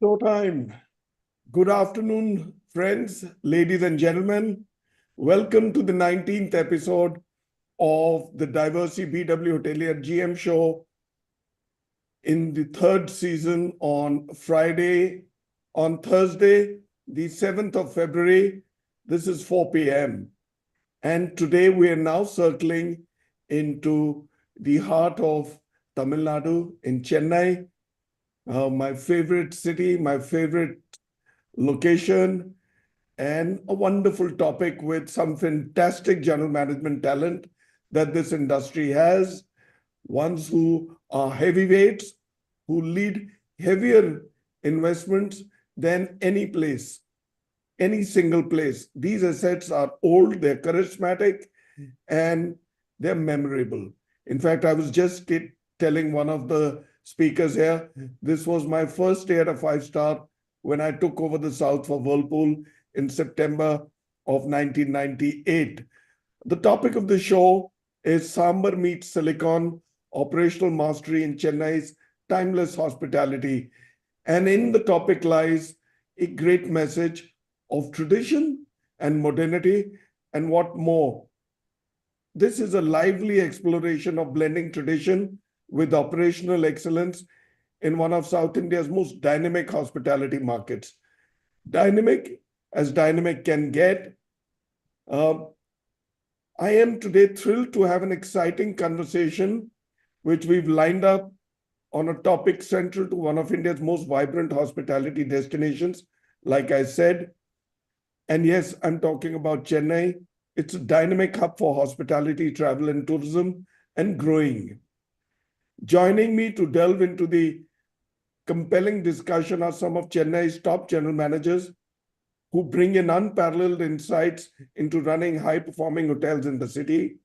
Showtime. Good afternoon, friends, ladies and gentlemen. Welcome to the 19th episode of the Diversey BW Hotelier GM show in the third season on Thursday, the 7th of February. This is 4 p.m. And today we are now circling into the heart of Tamil Nadu in Chennai, my favorite city, my favorite location, and a wonderful topic with some fantastic general management talent that this industry has. Ones who are heavyweights, who lead heavier investments than any place, any single place. These assets are old, they're charismatic, and they're memorable. In fact, I was just telling one of the speakers here, this was my first day at a five-star when I took over the South for Whirlpool in September of 1998. The topic of the show is Sambar meets Silicon, operational mastery in Chennai's timeless hospitality. And in the topic lies a great message of tradition and modernity, and what more. This is a lively exploration of blending tradition with operational excellence in one of South India's most dynamic hospitality markets. Dynamic as dynamic can get. I am today thrilled to have an exciting conversation, which we've lined up on a topic central to one of India's most vibrant hospitality destinations, like I said. And yes, I'm talking about Chennai. It's a dynamic hub for hospitality, travel, and tourism, and growing. Joining me to delve into the compelling discussion are some of Chennai's top general managers who bring in unparalleled insights into running high-performing hotels in the city.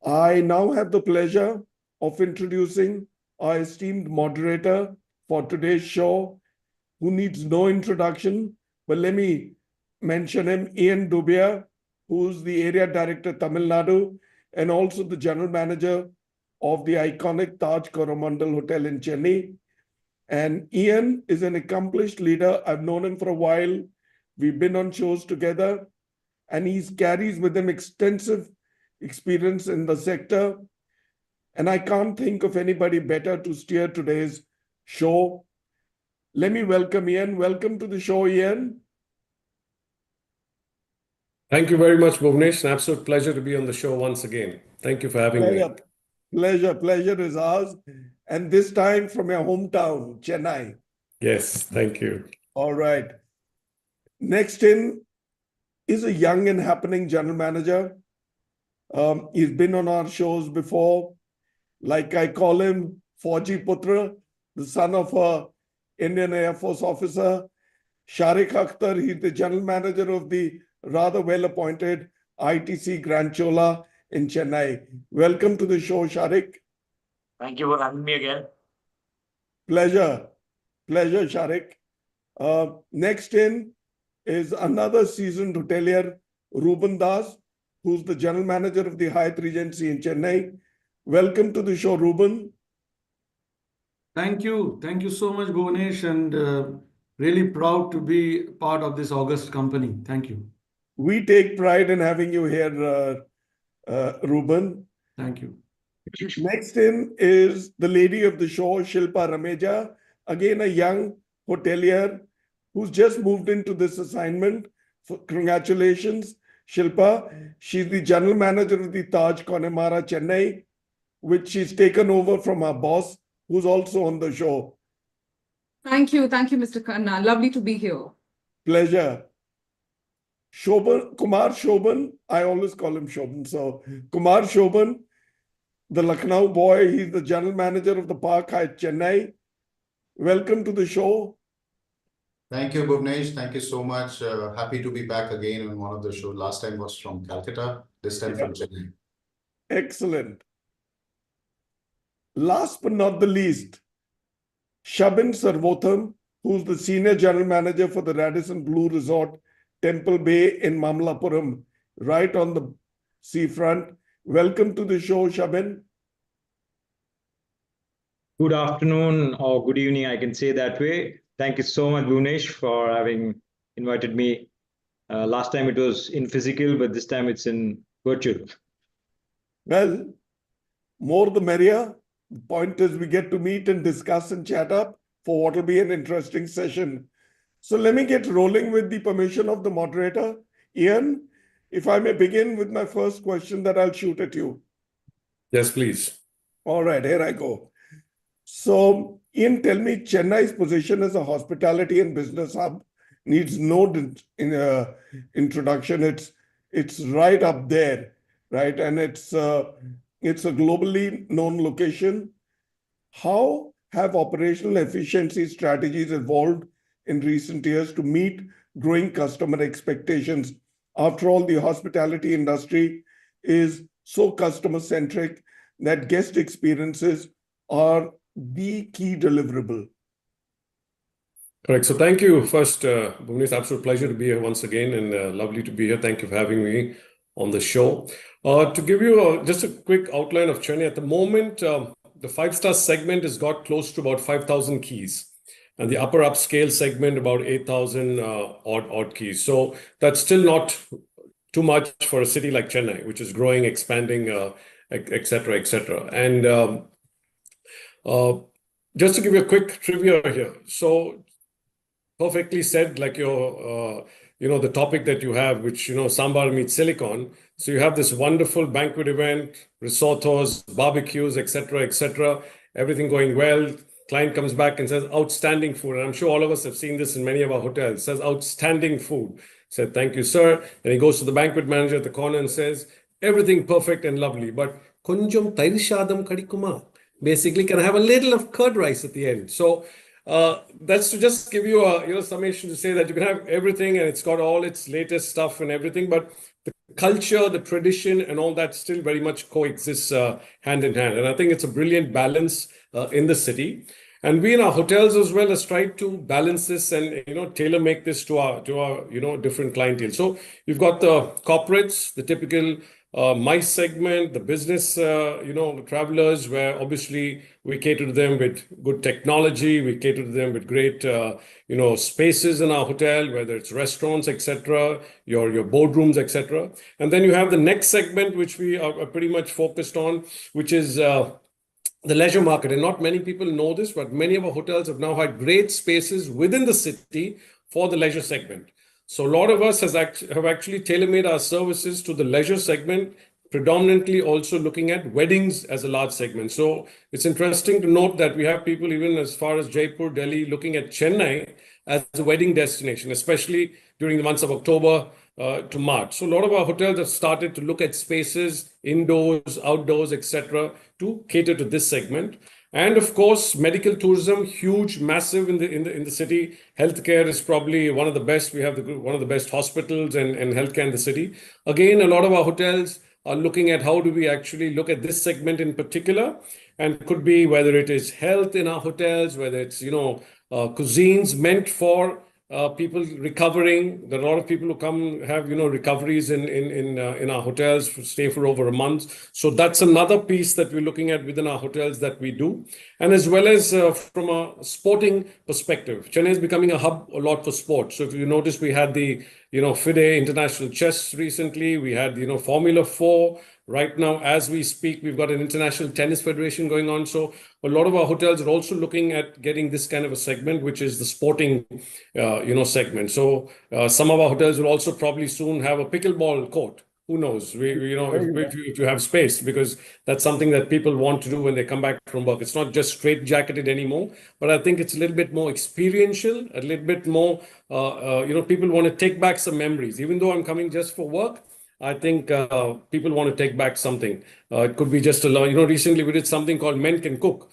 I now have the pleasure of introducing our esteemed moderator for today's show, who needs no introduction, but let me mention him, Ian Dubier, who's the Area Director, Tamil Nadu, and also the General Manager of the iconic Taj Coromandel Hotel in Chennai. And Ian is an accomplished leader. I've known him for a while. We've been on shows together, and he carries with him extensive experience in the sector. And I can't think of anybody better to steer today's show. Let me welcome Ian. Welcome to the show, Ian. Thank you very much, Bhuvanesh. An absolute pleasure to be on the show once again. Thank you for having me. Pleasure is ours. And this time from your hometown, Chennai. Yes, thank you. All right. Next in is a young and happening general manager. He's been on our shows before. Like I call him, Fauji Putra, the son of a Indian Air Force officer. Shaariq Akhtar, he's the general manager of the rather well-appointed ITC Grand Chola in Chennai. Welcome to the show, Shaariq. Thank you for having me again. Pleasure, Shaariq. Next in is another seasoned hotelier, Ruban Das, who's the general manager of the Hyatt Regency in Chennai. Welcome to the show, Ruban. Thank you. Thank you so much, Bhuvanesh, and really proud to be part of this august company. Thank you. We take pride in having you here, Ruban. Thank you. Next in is the lady of the show, Shilpa Rameja, again a young hotelier who's just moved into this assignment. Congratulations, Shilpa. She's the general manager of the Taj Connemara, Chennai, which she's taken over from her boss, who's also on the show. Thank you, Mr. Khanna. Lovely to be here. Pleasure. Kumar Shobhan, I always call him Shobhan. So Kumar Shobhan, the Lucknow boy, he's the general manager of the Park Hyatt Chennai. Welcome to the show. Thank you, Bhuvanesh. Thank you so much. Happy to be back again on one of the shows. Last time was from Calcutta, this time from Chennai. Excellent. Last but not the least, Shabin Sarvotham, who's the senior general manager for the Radisson Blue Resort, Temple Bay in Mamallapuram, right on the seafront. Welcome to the show, Shabin. Good afternoon or good evening, I can say that way. Thank you so much, Bhuvanesh, for having invited me. Last time it was in physical, but this time it's in virtual. Well, more the merrier. The point is we get to meet and discuss and chat up for what will be an interesting session. So let me get rolling with the permission of the moderator. Ian, if I may begin with my first question that I'll shoot at you. Yes, please. All right, here I go. So, Ian, tell me, Chennai's position as a hospitality and business hub needs no introduction. It's right up there, right? And it's a globally known location. How have operational efficiency strategies evolved in recent years to meet growing customer expectations? After all, the hospitality industry is so customer-centric that guest experiences are the key deliverable. Correct. So thank you first, Bhuvanesh. Absolute pleasure to be here once again, and lovely to be here. Thank you for having me on the show. To give you just a quick outline of Chennai, at the moment, the five-star segment has got close to about 5,000 keys, and the upper upscale segment about 8,000 odd keys. So that's still not too much for a city like Chennai, which is growing, expanding, et cetera, et cetera. And just to give you a quick trivia here. So perfectly said, like your, the topic that you have, which, Sambar meets silicon. So you have this wonderful banquet event, risottos, barbecues, et cetera, everything going well. Client comes back and says, outstanding food. And I'm sure all of us have seen this in many of our hotels. Says, outstanding food. Said, thank you, sir. And he goes to the banquet manager at the corner and says, everything perfect and lovely, but konjam tairishadam kadikuma. Basically, can I have a little of curd rice at the end? So that's to just give you a summation to say that you can have everything and it's got all its latest stuff and everything, but the culture, the tradition, and all that still very much coexists hand in hand. And I think it's a brilliant balance in the city. And we in our hotels as well has tried to balance this and tailor make this to our different clientele. So you've got the corporates, the typical MICE segment, the business travelers, where obviously we cater to them with good technology, we cater to them with great spaces in our hotel, whether it's restaurants, etc., your boardrooms, etc. And then you have the next segment, which we are pretty much focused on, which is the leisure market. And not many people know this, but many of our hotels have now had great spaces within the city for the leisure segment. So a lot of us have actually tailor-made our services to the leisure segment, predominantly also looking at weddings as a large segment. So it's interesting to note that we have people even as far as Jaipur, Delhi, looking at Chennai as a wedding destination, especially during the months of October to March. So a lot of our hotels have started to look at spaces, indoors, outdoors, etc., to cater to this segment. And of course, medical tourism, huge, massive in the city. Healthcare is probably one of the best. We have one of the best hospitals and healthcare in the city. Again, a lot of our hotels are looking at how do we actually look at this segment in particular, and could be whether it is health in our hotels, whether it's cuisines meant for people recovering. There are a lot of people who come have recoveries in our hotels, stay for over a month. So that's another piece that we're looking at within our hotels that we do. And as well as from a sporting perspective, Chennai is becoming a hub a lot for sports. So if you notice, we had the FIDE International Chess recently. We had Formula 4. Right now, as we speak, we've got an International Tennis Federation going on. So a lot of our hotels are also looking at getting this kind of a segment, which is the sporting, segment. So some of our hotels will also probably soon have a pickleball court. Who knows? If you have space, because that's something that people want to do when they come back from work. It's not just straight-jacketed anymore, but I think it's a little bit more experiential, a little bit more, people want to take back some memories. Even though I'm coming just for work, I think people want to take back something. It could be just recently we did something called Men Can Cook.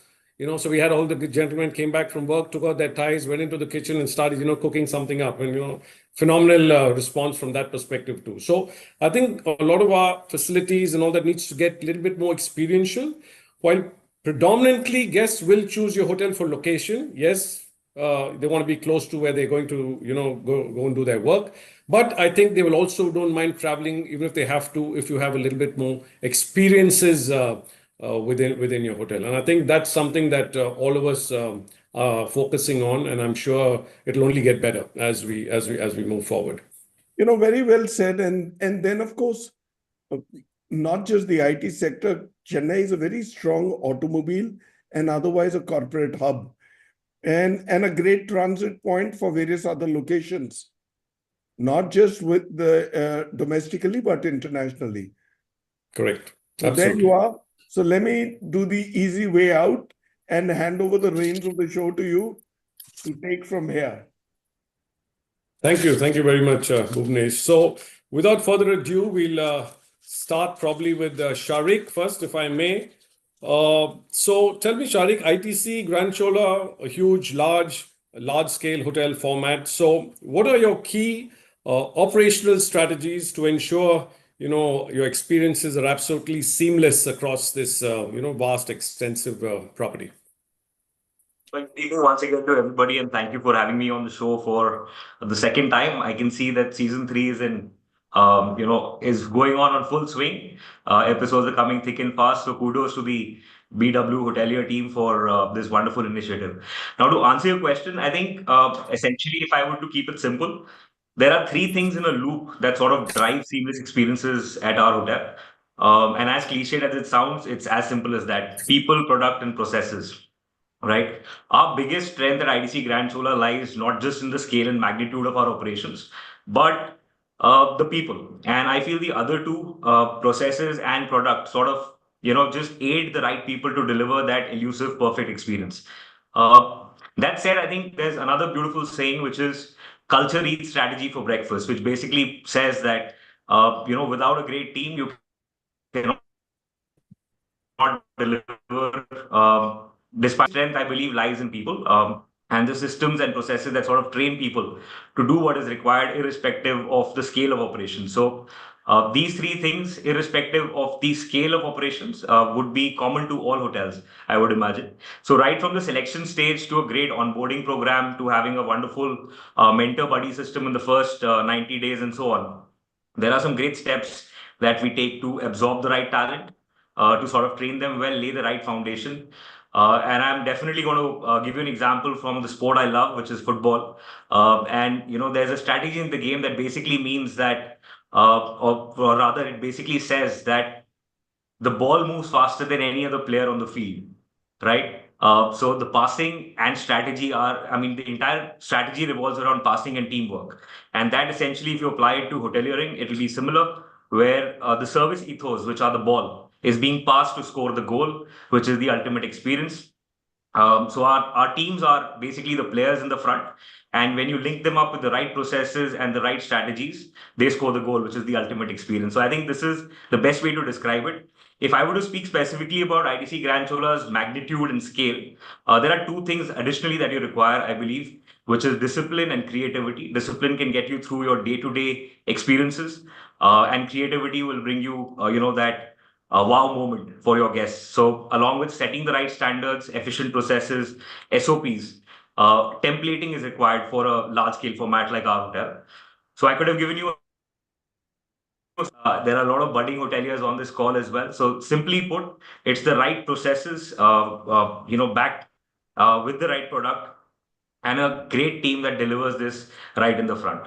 So we had all the gentlemen came back from work, took out their ties, went into the kitchen and started, cooking something up. And, phenomenal response from that perspective too. So I think a lot of our facilities and all that needs to get a little bit more experiential. While predominantly guests will choose your hotel for location. Yes, they want to be close to where they're going to, go and do their work. But I think they will also don't mind traveling, even if they have to, if you have a little bit more experiences within your hotel. And I think that's something that all of us are focusing on, and I'm sure it'll only get better as we move forward. Very well said. And then, of course, uh, not just the IT sector, Chennai is a very strong automobile and otherwise a corporate hub, and a great transit point for various other locations, not just with the domestically, but internationally. Correct. So there Absolutely. you are. So let me do the easy way out and hand over the reins of the show to you to take from here. Thank you. Thank you very much, Bhuvanesh. So, without further ado, we'll start probably with Shaariq first, if I may. So, tell me, Shaariq, ITC Grand Chola, a huge, large scale hotel format. So, what are your key operational strategies to ensure your experiences are absolutely seamless across this vast, extensive property? Well, good evening once again to everybody, and thank you for having me on the show for the second time. I can see that season three is going on full swing. Episodes are coming thick and fast. So kudos to the BW Hotelier team for this wonderful initiative. Now, to answer your question, I think essentially, if I were to keep it simple, there are three things in a loop that sort of drive seamless experiences at our hotel. And as cliched as it sounds, it's as simple as that: people, product, and processes. Right. Our biggest strength at IDC Grand Chola lies not just in the scale and magnitude of our operations, but the people. And I feel the other two, processes and product, sort of, just aid the right people to deliver that elusive, perfect experience. That said, I think there's another beautiful saying, which is culture eats strategy for breakfast, which basically says that, without a great team, you cannot deliver. Despite strength, I believe lies in people, and the systems and processes that sort of train people to do what is required, irrespective of the scale of operations. So, these three things, irrespective of the scale of operations, would be common to all hotels, I would imagine. So, right from the selection stage to a great onboarding program to having a wonderful mentor buddy system in the first 90 days and so on, there are some great steps that we take to absorb the right talent, to sort of train them well, lay the right foundation. And I'm definitely going to give you an example from the sport I love, which is football. There's a strategy in the game that basically means that, or rather, it basically says that the ball moves faster than any other player on the field, right? So the passing and strategy the entire strategy revolves around passing and teamwork. And that essentially, if you apply it to hoteliering, it will be similar, where the service ethos, which are the ball, is being passed to score the goal, which is the ultimate experience. So our teams are basically the players in the front. And when you link them up with the right processes and the right strategies, they score the goal, which is the ultimate experience. So I think this is the best way to describe it. If I were to speak specifically about IDC Grand Chola's magnitude and scale, there are two things additionally that you require, I believe, which is discipline and creativity. Discipline can get you through your day-to-day experiences, and creativity will bring you, that a wow moment for your guests. So, along with setting the right standards, efficient processes, SOPs, templating is required for a large scale format like our hotel. So, I could have given you. There are a lot of budding hoteliers on this call as well. So, simply put, it's the right processes, backed with the right product and a great team that delivers this right in the front.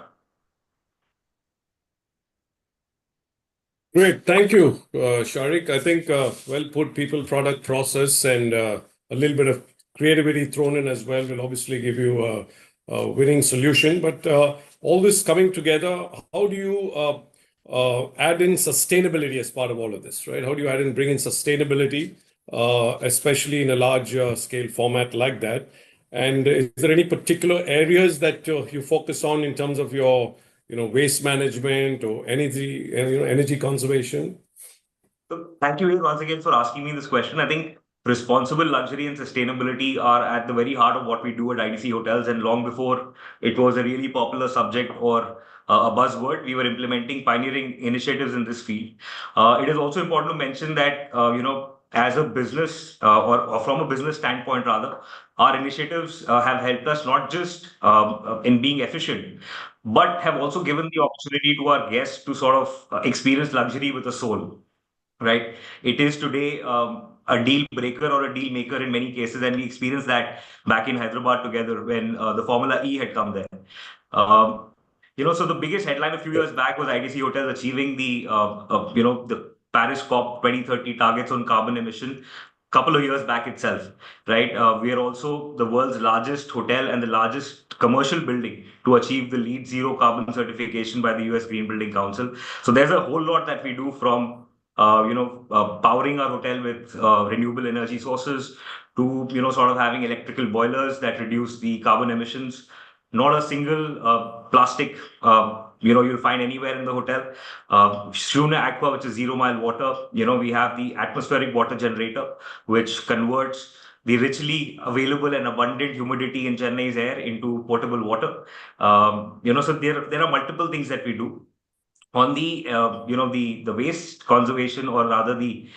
Great. Thank you, Shaariq. I think well put, people, product, process, and a little bit of creativity thrown in as well will obviously give you a winning solution. But all this coming together, how do you add in sustainability as part of all of this, right? How do you bring in sustainability, especially in a large scale format like that? And is there any particular areas that you focus on in terms of your waste management or energy conservation? So thank you once again for asking me this question. I think responsible luxury and sustainability are at the very heart of what we do at IDC Hotels. And long before it was a really popular subject or a buzzword, we were implementing pioneering initiatives in this field. It is also important to mention that, as a business, or from a business standpoint, rather, our initiatives have helped us not just in being efficient, but have also given the opportunity to our guests to sort of experience luxury with a soul, right? It is today, a deal breaker or a deal maker in many cases. And we experienced that back in Hyderabad together when the Formula E had come there. So the biggest headline a few years back was IDC Hotels achieving the Paris COP 2030 targets on carbon emission couple of years back itself, right? We are also the world's largest hotel and the largest commercial building to achieve the LEED Zero Carbon certification by the US Green Building Council. So there's a whole lot that we do from powering our hotel with renewable energy sources to sort of having electrical boilers that reduce the carbon emissions. Not a single plastic you'll find anywhere in the hotel. Shruna Aqua, which is 0 mile water. We have the atmospheric water generator, which converts the richly available and abundant humidity in Chennai's air into potable water. So there are multiple things that we do. On the the waste conservation, or rather the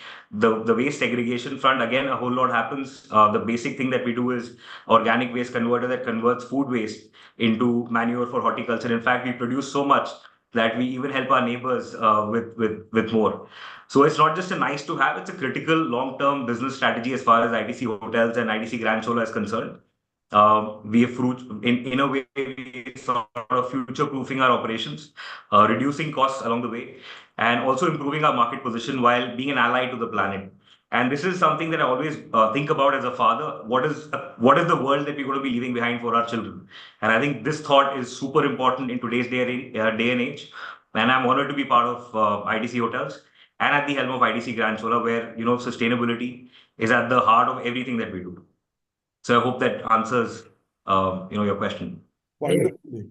waste segregation front, again a whole lot happens. The basic thing that we do is organic waste converter that converts food waste into manure for horticulture. In fact, we produce so much that we even help our neighbors with more. So it's not just a nice to have; it's a critical long-term business strategy as far as IDC Hotels and IDC Grand Chola is concerned. We have in a way we sort of future-proofing our operations, reducing costs along the way, and also improving our market position while being an ally to the planet. And this is something that I always think about as a father. What is the world that we're going to be leaving behind for our children? And I think this thought is super important in today's day and age. And I'm honored to be part of IDC Hotels and at the helm of IDC Grand Chola, where sustainability is at the heart of everything that we do. So I hope that answers, your question. Wonderfully.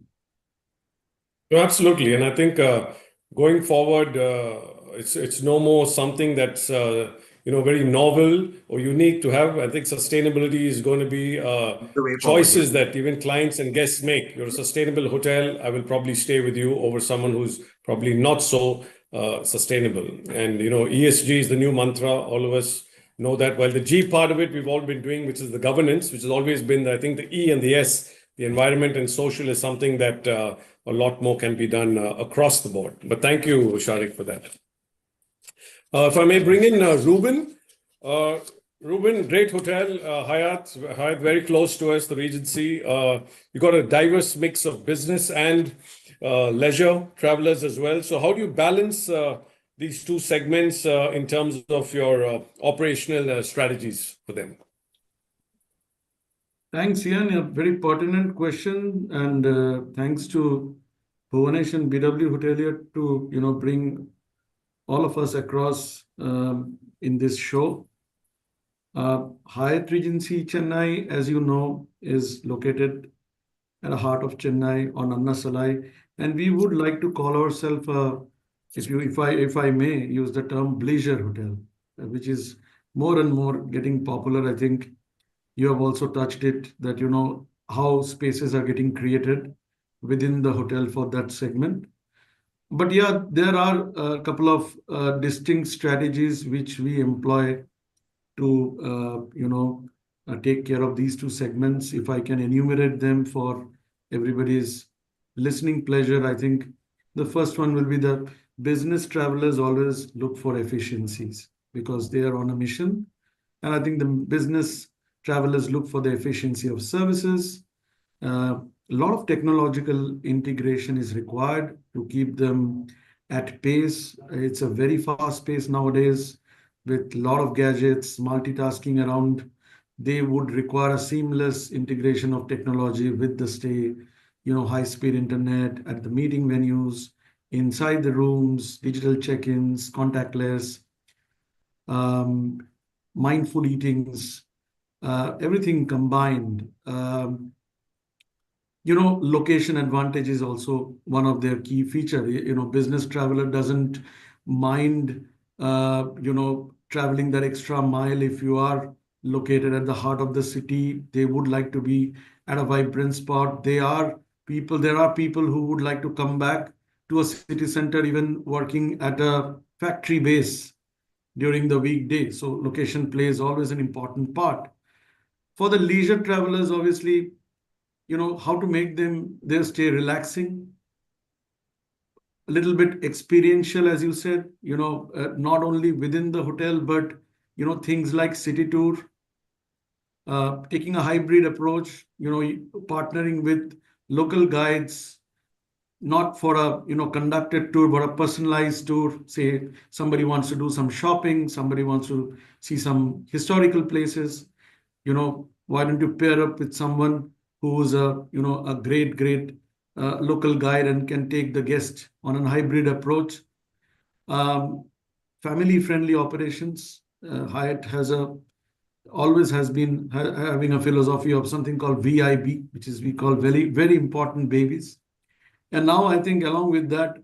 No, absolutely. And I think going forward, it's no more something that's very novel or unique to have. I think sustainability is going to be choices that even clients and guests make. You're a sustainable hotel, I will probably stay with you over someone who's probably not so sustainable. And ESG is the new mantra. All of us know that. While the G part of it we've all been doing, which is the governance, which has always been, I think, the E and the S, the environment and social, is something that a lot more can be done across the board. But thank you, Shaariq, for that. If I may bring in Ruban. Ruban, great hotel, Hyatt, very close to us, the Regency. You got a diverse mix of business and leisure travelers as well. So how do you balance these two segments in terms of your operational strategies for them? Thanks, Ian. A very pertinent question, and thanks to Bhuvanesh and BW Hotelier to bring all of us across in this show. Hyatt Regency Chennai, as you know, is located at the heart of Chennai on Anna Salai, and we would like to call ourselves, if I may use the term, bleisure hotel, which is more and more getting popular. I think you have also touched it, that how spaces are getting created within the hotel for that segment. But yeah, there are a couple of distinct strategies which we employ to take care of these two segments. If I can enumerate them for everybody's listening pleasure, I think the first one will be the business travelers always look for efficiencies because they are on a mission. And I think the business travelers look for the efficiency of services. A lot of technological integration is required to keep them at pace. It's a very fast pace nowadays with a lot of gadgets, multitasking around. They would require a seamless integration of technology with the stay, high-speed internet at the meeting venues, inside the rooms, digital check-ins, contactless, mindful eatings, everything combined. Location advantage is also one of their key features. Business traveler doesn't mind, traveling that extra mile. If you are located at the heart of the city, they would like to be at a vibrant spot. There are people who would like to come back to a city center, even working at a factory base during the weekday. So location plays always an important part. For the leisure travelers, obviously, how to make their stay relaxing, a little bit experiential, as you said, not only within the hotel, but things like city tour, taking a hybrid approach, partnering with local guides, not for a conducted tour, but a personalized tour. Say somebody wants to do some shopping, somebody wants to see some historical places. Why don't you pair up with someone who's a great local guide and can take the guest on a hybrid approach. Family friendly operations. Hyatt always has been having a philosophy of something called VIB, which is we call very, very important babies. And now I think along with that,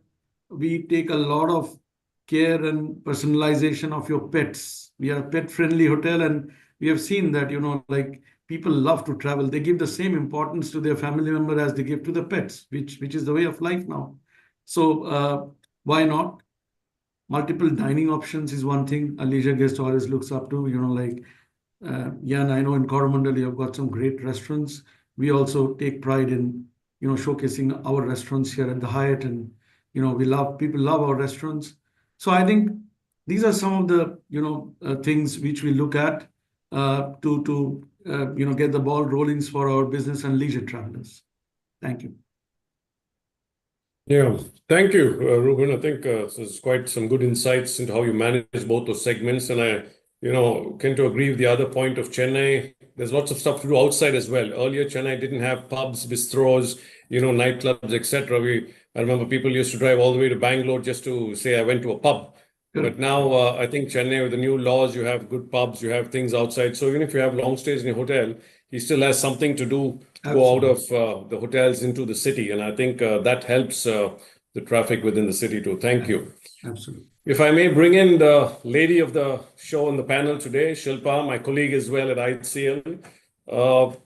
we take a lot of care and personalization of your pets. We are a pet friendly hotel, and we have seen that, like people love to travel. They give the same importance to their family member as they give to the pets, which is the way of life now. So why not? Multiple dining options is one thing a leisure guest always looks up to, and I know in Coromandel you have got some great restaurants. We also take pride in, showcasing our restaurants here at the Hyatt, and, people love our restaurants. So I think these are some of the, things which we look at to get the ball rolling for our business and leisure travelers. Thank you. Yeah, thank you, Ruben. I think there's quite some good insights into how you manage both those segments. And I, tend to agree with the other point of Chennai. There's lots of stuff to do outside as well. Earlier, Chennai didn't have pubs, bistros, nightclubs, etc. I remember people used to drive all the way to Bangalore just to say, I went to a pub. But now I think Chennai, with the new laws, you have good pubs, you have things outside. So even if you have long stays in your hotel, he still has something to do to go out of the hotels into the city. And I think that helps the traffic within the city too. Thank you. Absolutely. If I may bring in the lady of the show on the panel today, Shilpa, my colleague as well at ICL. So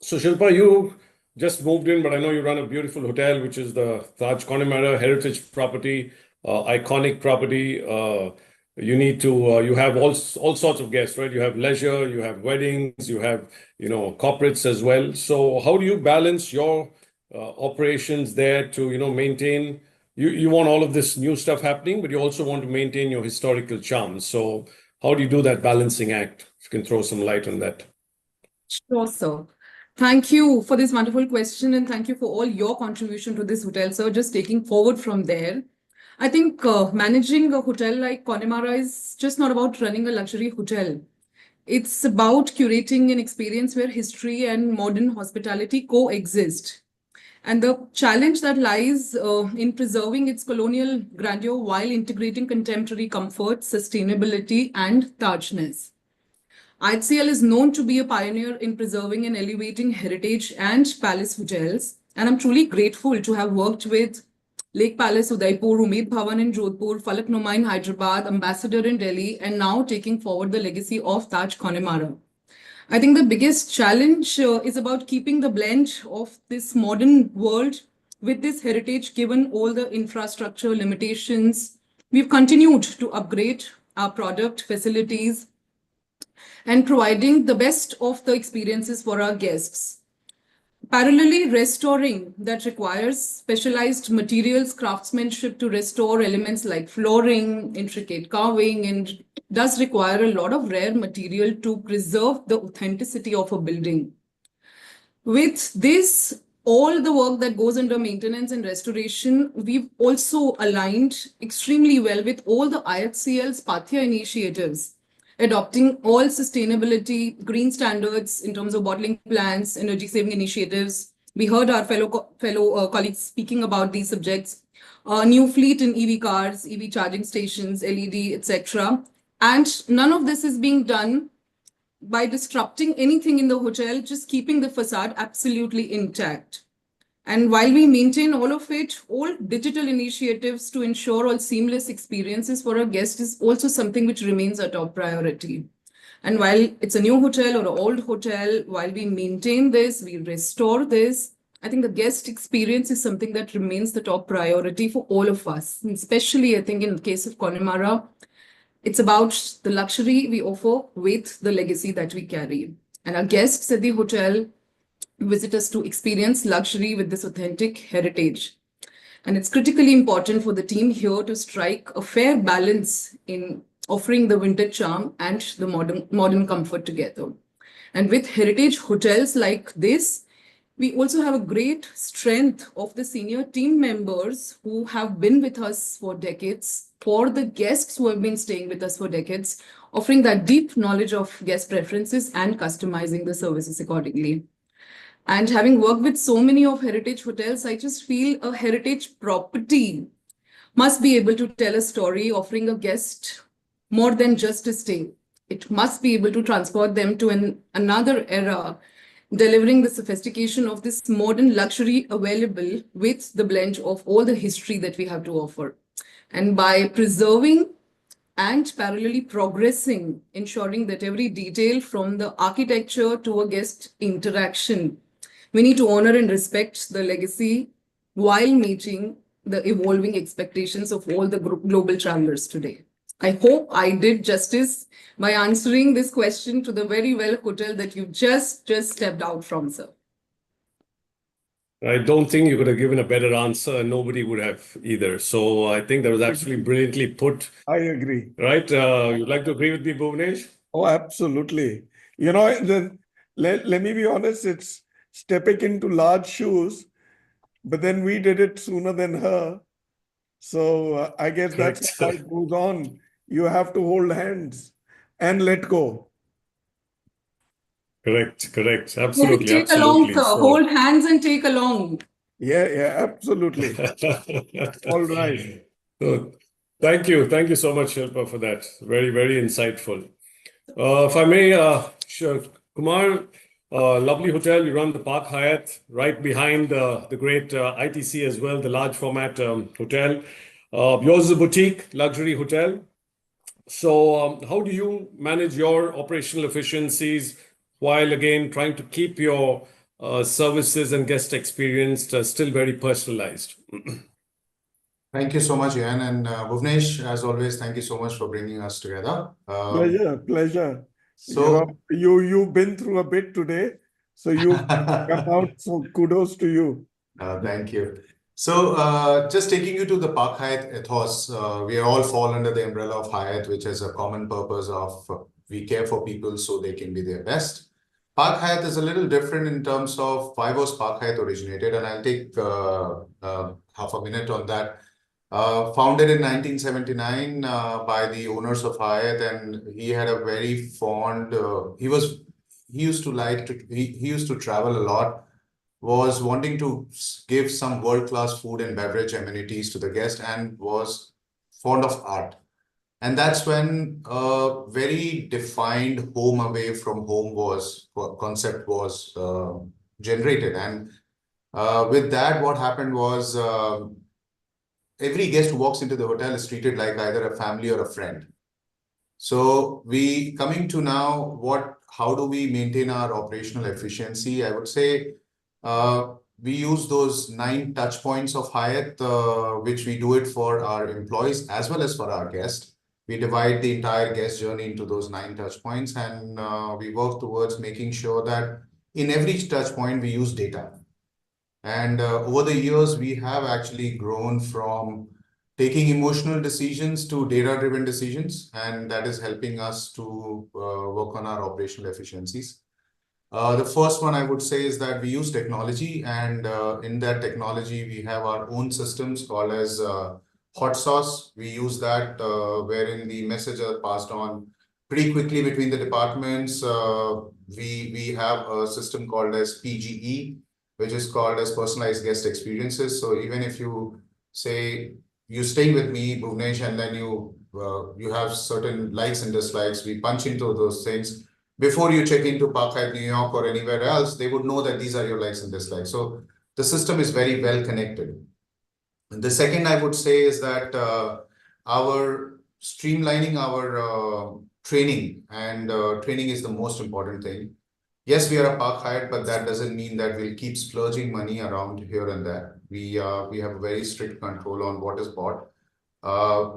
Shilpa, you just moved in, but I know you run a beautiful hotel, which is the Taj Connemara heritage property, iconic property. You have all sorts of guests, right? You have leisure, you have weddings, you have, corporates as well. So how do you balance your operations there to, maintain, you want all of this new stuff happening, but you also want to maintain your historical charm. So how do you do that balancing act? If you can throw some light on that. Sure, sir. Thank you for this wonderful question, and thank you for all your contribution to this hotel, sir. Just taking forward from there, I think managing a hotel like Connemara is just not about running a luxury hotel. It's about curating an experience where history and modern hospitality coexist. And the challenge that lies in preserving its colonial grandeur while integrating contemporary comfort, sustainability, and Tajness. ICL is known to be a pioneer in preserving and elevating heritage and palace hotels. And I'm truly grateful to have worked with Lake Palace Udaipur, Umeed Bhawan in Jodhpur, Falaknuma in Hyderabad, Ambassador in Delhi, and now taking forward the legacy of Taj Connemara. I think the biggest challenge is about keeping the blend of this modern world with this heritage, given all the infrastructure limitations. We've continued to upgrade our product facilities and providing the best of the experiences for our guests. Parallelly, restoring that requires specialized materials, craftsmanship to restore elements like flooring, intricate carving, and does require a lot of rare material to preserve the authenticity of a building. With this, all the work that goes under maintenance and restoration, we've also aligned extremely well with all the IHCL's Pathya initiatives, adopting all sustainability, green standards in terms of bottling plants, energy saving initiatives. We heard our fellow colleagues speaking about these subjects. New fleet in EV cars, EV charging stations, LED, etc. And none of this is being done by disrupting anything in the hotel, just keeping the facade absolutely intact. And while we maintain all of it, all digital initiatives to ensure all seamless experiences for our guests is also something which remains our top priority. And while it's a new hotel or an old hotel, while we maintain this, we restore this, I think the guest experience is something that remains the top priority for all of us. And especially, I think in the case of Connemara, it's about the luxury we offer with the legacy that we carry. And our guests at the hotel visit us to experience luxury with this authentic heritage. And it's critically important for the team here to strike a fair balance in offering the vintage charm and the modern comfort together. And with heritage hotels like this, we also have a great strength of the senior team members who have been with us for decades, for the guests who have been staying with us for decades, offering that deep knowledge of guest preferences and customizing the services accordingly. And having worked with so many of heritage hotels, I just feel a heritage property must be able to tell a story, offering a guest more than just a stay. It must be able to transport them to another era, delivering the sophistication of this modern luxury available with the blend of all the history that we have to offer. And by preserving and parallelly progressing, ensuring that every detail from the architecture to a guest interaction, we need to honor and respect the legacy while meeting the evolving expectations of all the global travelers today. I hope I did justice by answering this question to the very well hotel that you just stepped out from, sir. I don't think you could have given a better answer, and nobody would have either. So I think that was actually brilliantly put. I agree. Right? You'd like to agree with me, Bhuvanesh? Oh, absolutely. Let me be honest, it's stepping into large shoes, but then we did it sooner than her. So I guess that's how it goes on. You have to hold hands and let go. Correct. Absolutely. Take along, sir. Hold hands and take along. Yeah, absolutely. All right. So, thank you so much, Shilpa, for that. Very, very insightful. If I may, sure, Kumar, lovely hotel. You run the Park Hyatt right behind the great ITC as well, the large format hotel. Yours is a boutique luxury hotel. So how do you manage your operational efficiencies while again trying to keep your services and guest experience still very personalized? Thank you so much, Ian. And Bhuvanesh, as always, thank you so much for bringing us together. Pleasure. So you've been through a bit today, so you've come out. So kudos to you. Thank you. So just taking you to the Park Hyatt ethos, we all fall under the umbrella of Hyatt, which has a common purpose of we care for people so they can be their best. Park Hyatt is a little different in terms of why was Park Hyatt originated, and I'll take half a minute on that. Founded in 1979 by the owners of Hyatt, and he had a very fond. He used to travel a lot. Was wanting to give some world-class food and beverage amenities to the guest, and was fond of art. And that's when a very defined home away from home concept was generated. And with that, what happened was every guest who walks into the hotel is treated like either a family or a friend. So coming to now, how do we maintain our operational efficiency? I would say we use those 9 touch points of Hyatt, which we do it for our employees as well as for our guests. We divide the entire guest journey into those 9 touch points, and we work towards making sure that in every touch point we use data. And over the years, we have actually grown from taking emotional decisions to data-driven decisions, and that is helping us to work on our operational efficiencies. The first one I would say is that we use technology, and in that technology, we have our own systems called as hot sauce. We use that wherein the messages are passed on pretty quickly between the departments. We have a system called as PGE, which is called as personalized guest experiences. So even if you say you stay with me, Bhuvanesh, and then you have certain likes and dislikes, we punch into those things. Before you check into Park Hyatt, New York, or anywhere else, they would know that these are your likes and dislikes. So the system is very well connected. And the second I would say is that our streamlining our training, and training is the most important thing. Yes, we are a Park Hyatt, but that doesn't mean that we'll keep splurging money around here and there. We have a very strict control on what is bought.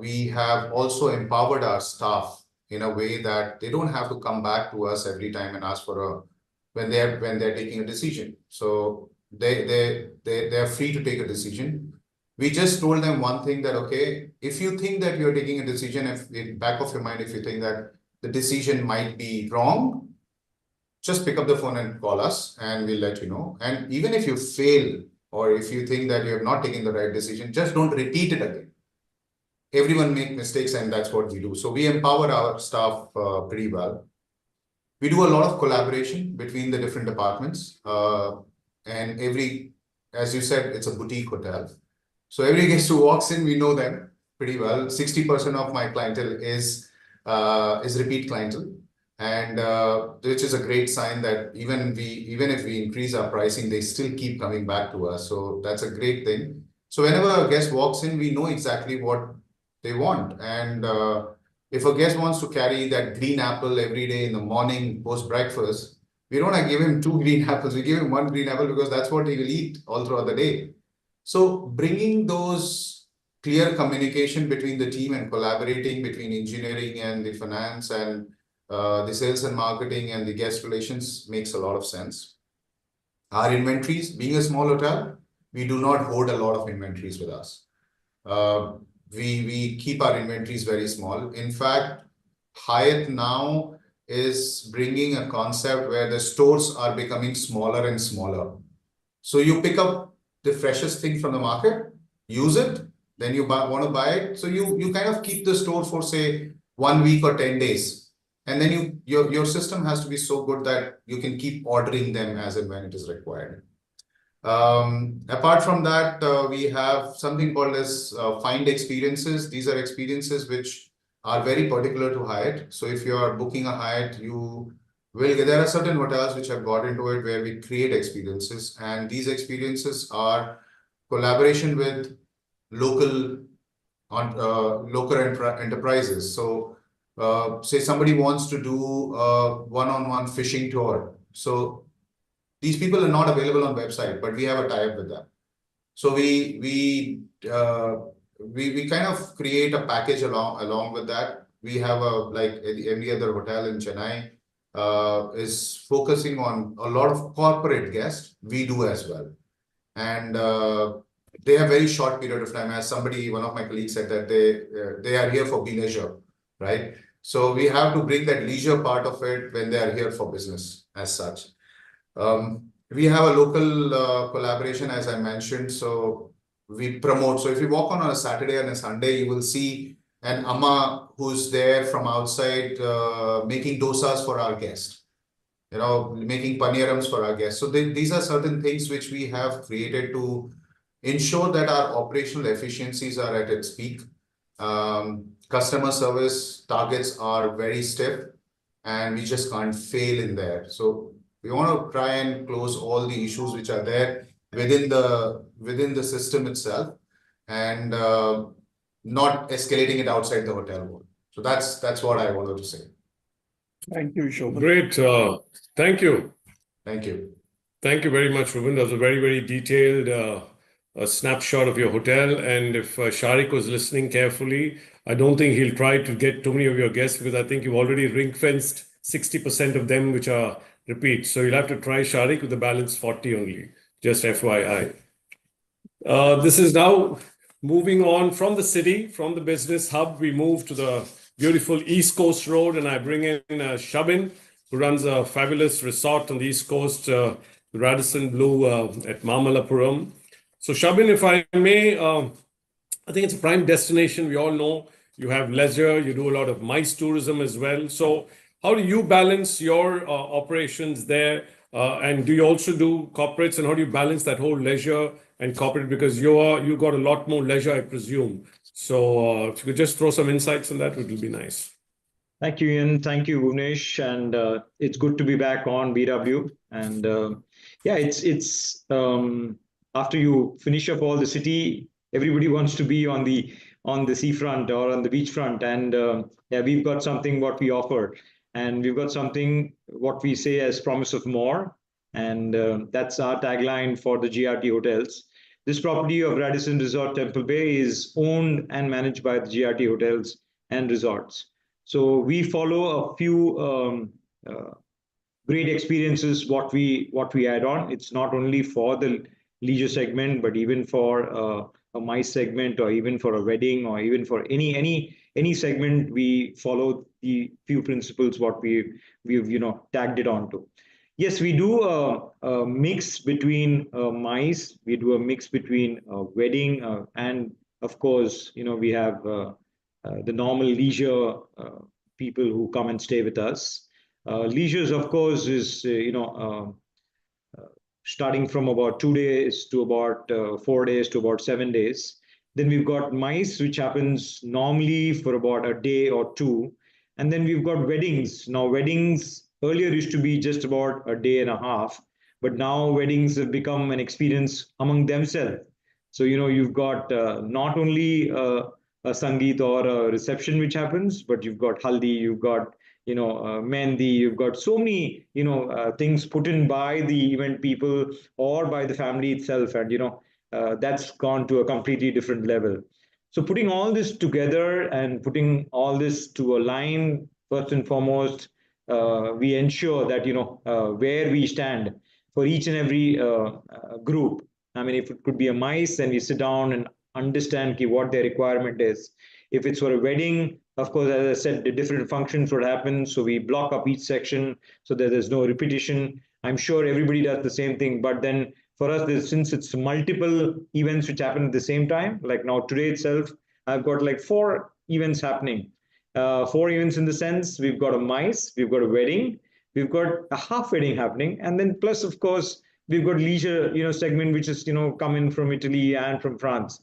We have also empowered our staff in a way that they don't have to come back to us every time and ask for when they're taking a decision. So they are free to take a decision. We just told them one thing that, okay, if you think that you're taking a decision, if in back of your mind, if you think that the decision might be wrong, just pick up the phone and call us and we'll let you know. And even if you fail or if you think that you have not taken the right decision, just don't repeat it again. Everyone make mistakes and that's what we do. So we empower our staff pretty well. We do a lot of collaboration between the different departments. And as you said, it's a boutique hotel. So every guest who walks in, we know them pretty well. 60% of my clientele is repeat clientele. And which is a great sign that even if we increase our pricing, they still keep coming back to us. So that's a great thing. So whenever a guest walks in, we know exactly what they want. And if a guest wants to carry that green apple every day in the morning post breakfast, we don't give him 2 green apples. We give him 1 green apple because that's what he will eat all throughout the day. So bringing those clear communication between the team and collaborating between engineering and the finance and the sales and marketing and the guest relations makes a lot of sense. Our inventories, being a small hotel, we do not hold a lot of inventories with us. We keep our inventories very small. In fact, Hyatt now is bringing a concept where the stores are becoming smaller and smaller. So you pick up the freshest thing from the market, use it, then you want to buy it. So you kind of keep the store for say 1 week or 10 days. And then your system has to be so good that you can keep ordering them as and when it is required. Apart from that, we have something called as find experiences. These are experiences which are very particular to Hyatt. So if you are booking a Hyatt, there are certain hotels which have got into it where we create experiences, and these experiences are collaboration with local enterprises. So say somebody wants to do a one-on-one fishing tour. So these people are not available on website, but we have a tie-up with them. So we kind of create a package along with that. We have like every other hotel in Chennai is focusing on a lot of corporate guests. We do as well, and they have very short period of time. As one of my colleagues said that they are here for leisure, right? So we have to bring that leisure part of it when they are here for business as such. We have a local collaboration, as I mentioned. So we promote. So if you walk on a Saturday and a Sunday, you will see an amma who's there from outside making dosas for our guests, making panirams for our guests. So these are certain things which we have created to ensure that our operational efficiencies are at its peak. Customer service targets are very stiff and we just can't fail in there. So we want to try and close all the issues which are there within the system itself and not escalating it outside the hotel world. So that's what I wanted to say. Thank you, Shobhan. Great. Thank you. Thank you. Thank you very much, Ruban. That was a very, very detailed a snapshot of your hotel. And if Shaariq was listening carefully, I don't think he'll try to get too many of your guests because I think you've already ring-fenced 60% of them, which are repeat. So you'll have to try Shaariq with the balance 40 only, just FYI. This is now moving on from the city, from the business hub. We move to the beautiful East Coast Road, and I bring in Shabin, who runs a fabulous resort on the East Coast, the Radisson Blue at Mamallapuram. So Shabin, if I may, I think it's a prime destination. We all know you have leisure, you do a lot of MICE tourism as well. So how do you balance your operations there? And do you also do corporates? And how do you balance that whole leisure and corporate? Because you got a lot more leisure, I presume. So if you could just throw some insights on that, it would be nice. Thank you, Ian. Thank you, Bhuvanesh. And it's good to be back on BW. And yeah, it's after you finish up all the city, everybody wants to be on the seafront or on the beachfront. And yeah, we've got something what we offer. And we've got something what we say as promise of more. And that's our tagline for the GRT hotels. This property of Radisson Resort Temple Bay is owned and managed by the GRT hotels and resorts. So we follow a few great experiences what we add on. It's not only for the leisure segment, but even for a MICE segment, or even for a wedding, or even for any segment, we follow the few principles what we've tagged it onto. Yes, we do a mix between MICE, we do a mix between wedding, and of course, we have the normal leisure people who come and stay with us. Leisures, of course, is starting from about 2 days to about 4 days to about 7 days. Then we've got MICE, which happens normally for about a day or two. And then we've got weddings. Now, weddings earlier used to be just about a day and a half, but now weddings have become an experience among themselves. So, you've got not only a Sangeet or a reception which happens, but you've got Haldi, you've got Mehndi, you've got so many, things put in by the event people or by the family itself. And, that's gone to a completely different level. So putting all this together and putting all this to a line, first and foremost, we ensure that, where we stand for each and every group. I mean, if it could be a MICE, then we sit down and understand what their requirement is. If it's for a wedding, of course, as I said, the different functions would happen. So we block up each section so that there's no repetition. I'm sure everybody does the same thing. But then for us, since it's multiple events which happen at the same time, like now today itself, I've got like 4 events happening. 4 events in the sense, we've got a MICE, we've got a wedding, we've got a half wedding happening. And then plus, of course, we've got leisure, segment, which is, coming from Italy and from France.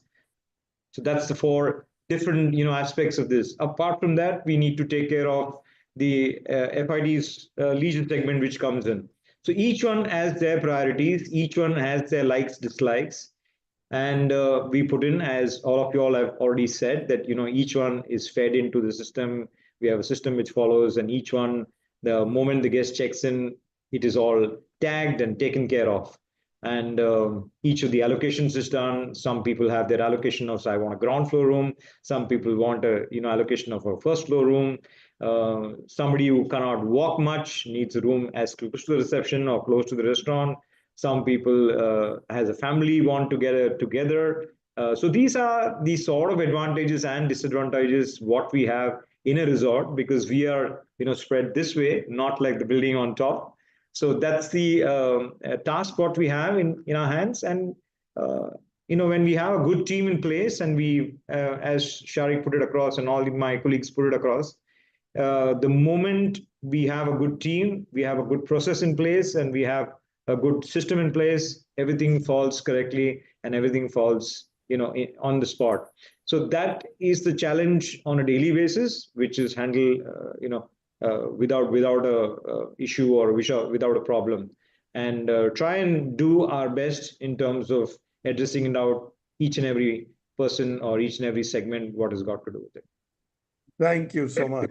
So that's the 4 different, aspects of this. Apart from that, we need to take care of the FID's leisure segment, which comes in. So each one has their priorities, each one has their likes, dislikes. And we put in, as all of you all have already said, that, each one is fed into the system. We have a system which follows, and each one, the moment the guest checks in, it is all tagged and taken care of. And each of the allocations is done. Some people have their allocation of, so I want a ground floor room. Some people want a allocation of a first floor room. Somebody who cannot walk much needs a room as close to the reception or close to the restaurant. Some people, as a family, want to get together. So these are the sort of advantages and disadvantages what we have in a resort, because we are spread this way, not like the building on top. So that's the task what we have in our hands. And, when we have a good team in place, and we, as Shaariq put it across and all my colleagues put it across, the moment we have a good team, we have a good process in place, and we have a good system in place, everything falls correctly and everything falls, on the spot. So that is the challenge on a daily basis, which is handled, without a issue or without a problem, and try and do our best in terms of addressing it out each and every person or each and every segment what has got to do with it. Thank you so much.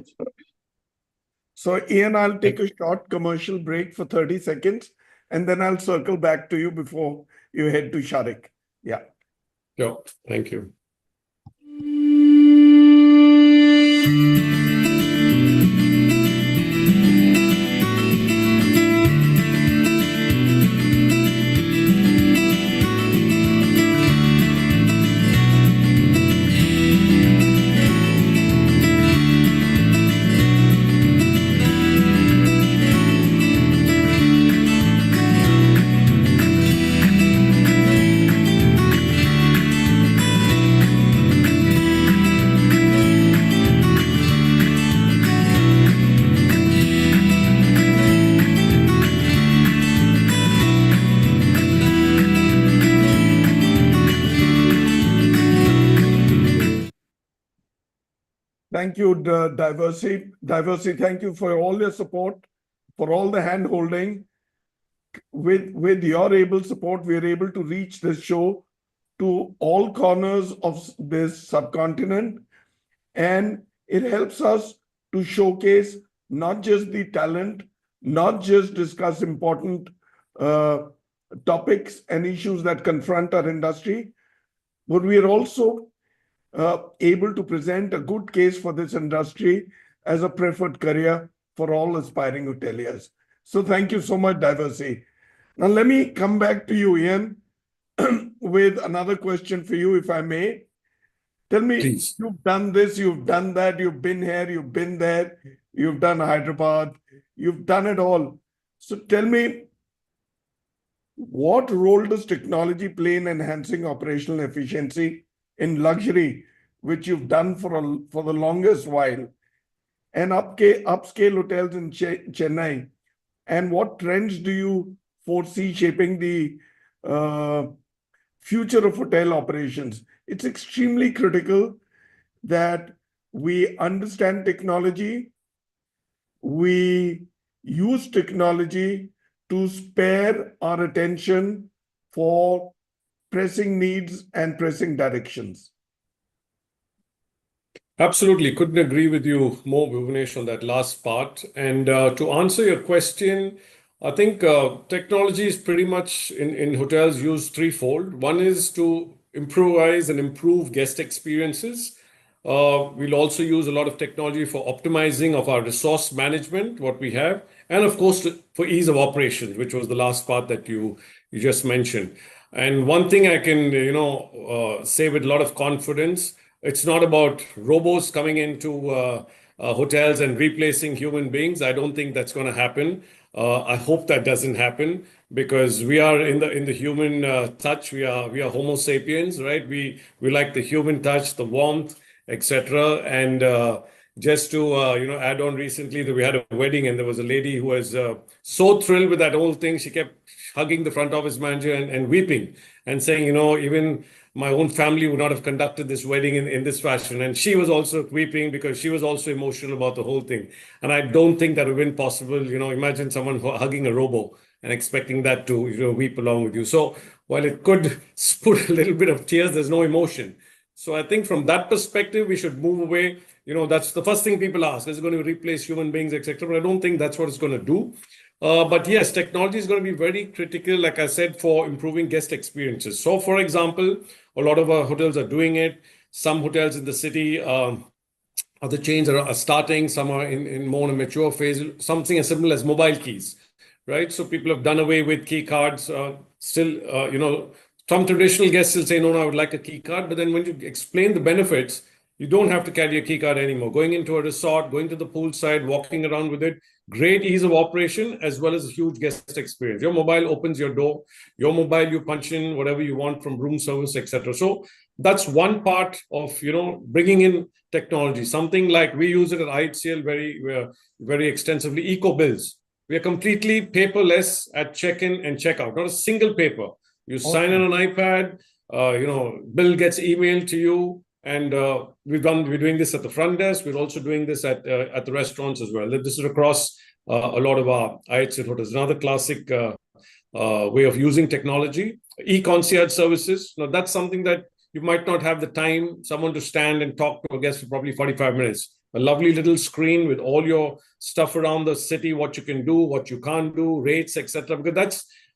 So Ian, I'll take a short commercial break for 30 seconds, and then I'll circle back to you before you head to Shaariq. Yeah. Yeah, thank you. Thank you, Diversey. Diversey, thank you for all your support, for all the hand-holding. With your able support, we're able to reach this show to all corners of this subcontinent. And it helps us to showcase not just the talent, not just discuss important topics and issues that confront our industry, but we are also able to present a good case for this industry as a preferred career for all aspiring hoteliers. So thank you so much, Diversey. Now let me come back to you, Ian. with another question for you, if I may. Tell me, Please. you've done this, you've done that, you've been here, you've been there, you've done Hyderabad, you've done it all. So tell me, what role does technology play in enhancing operational efficiency in luxury, which you've done for the longest while, and upscale hotels in Chennai? And what trends do you foresee shaping the future of hotel operations? It's extremely critical that we understand technology, we use technology to spare our attention for pressing needs and pressing directions. Absolutely. Couldn't agree with you more, Bhuvanesh, on that last part. And to answer your question, I think technology is pretty much in hotels used threefold. One is to improvise and improve guest experiences. We'll also use a lot of technology for optimizing of our resource management, what we have, and of course for ease of operations, which was the last part that you just mentioned. And one thing I can say with a lot of confidence, it's not about robots coming into hotels and replacing human beings. I don't think that's going to happen. I hope that doesn't happen, because we are in the human touch. We are Homo sapiens, right? We like the human touch, the warmth, etc. And just to add on, recently that we had a wedding and there was a lady who was so thrilled with that whole thing. She kept hugging the front office manager and weeping and saying, even my own family would not have conducted this wedding in this fashion. And she was also weeping because she was also emotional about the whole thing. And I don't think that would have been possible. Imagine someone hugging a robo and expecting that to weep along with you. So while it could put a little bit of tears, there's no emotion. So I think from that perspective, we should move away. That's the first thing people ask: is it going to replace human beings, etc.? But I don't think that's what it's going to do. But yes, technology is going to be very critical, like I said, for improving guest experiences. So, for example, a lot of our hotels are doing it. Some hotels in the city, other chains are starting. Some are in more in a mature phase. Something as simple as mobile keys, right? So people have done away with key cards. Still, some traditional guests will say, no, I would like a key card. But then when you explain the benefits, you don't have to carry a key card anymore. Going into a resort, going to the poolside, walking around with it, great ease of operation as well as a huge guest experience. Your mobile opens your door. Your mobile, you punch in whatever you want from room service, etc. So that's one part of bringing in technology. Something like we use it at IHCL very extensively. Eco bills. We are completely paperless at check-in and check-out. Not a single paper. You sign in an iPad. Bill gets emailed to you. And we're doing this at the front desk. We're also doing this at the restaurants as well. This is across a lot of our IHCL hotels. Another classic way of using technology. E-concierge services. Now, that's something that you might not have the time, someone to stand and talk to a guest for probably 45 minutes. A lovely little screen with all your stuff around the city, what you can do, what you can't do, rates, etc. Because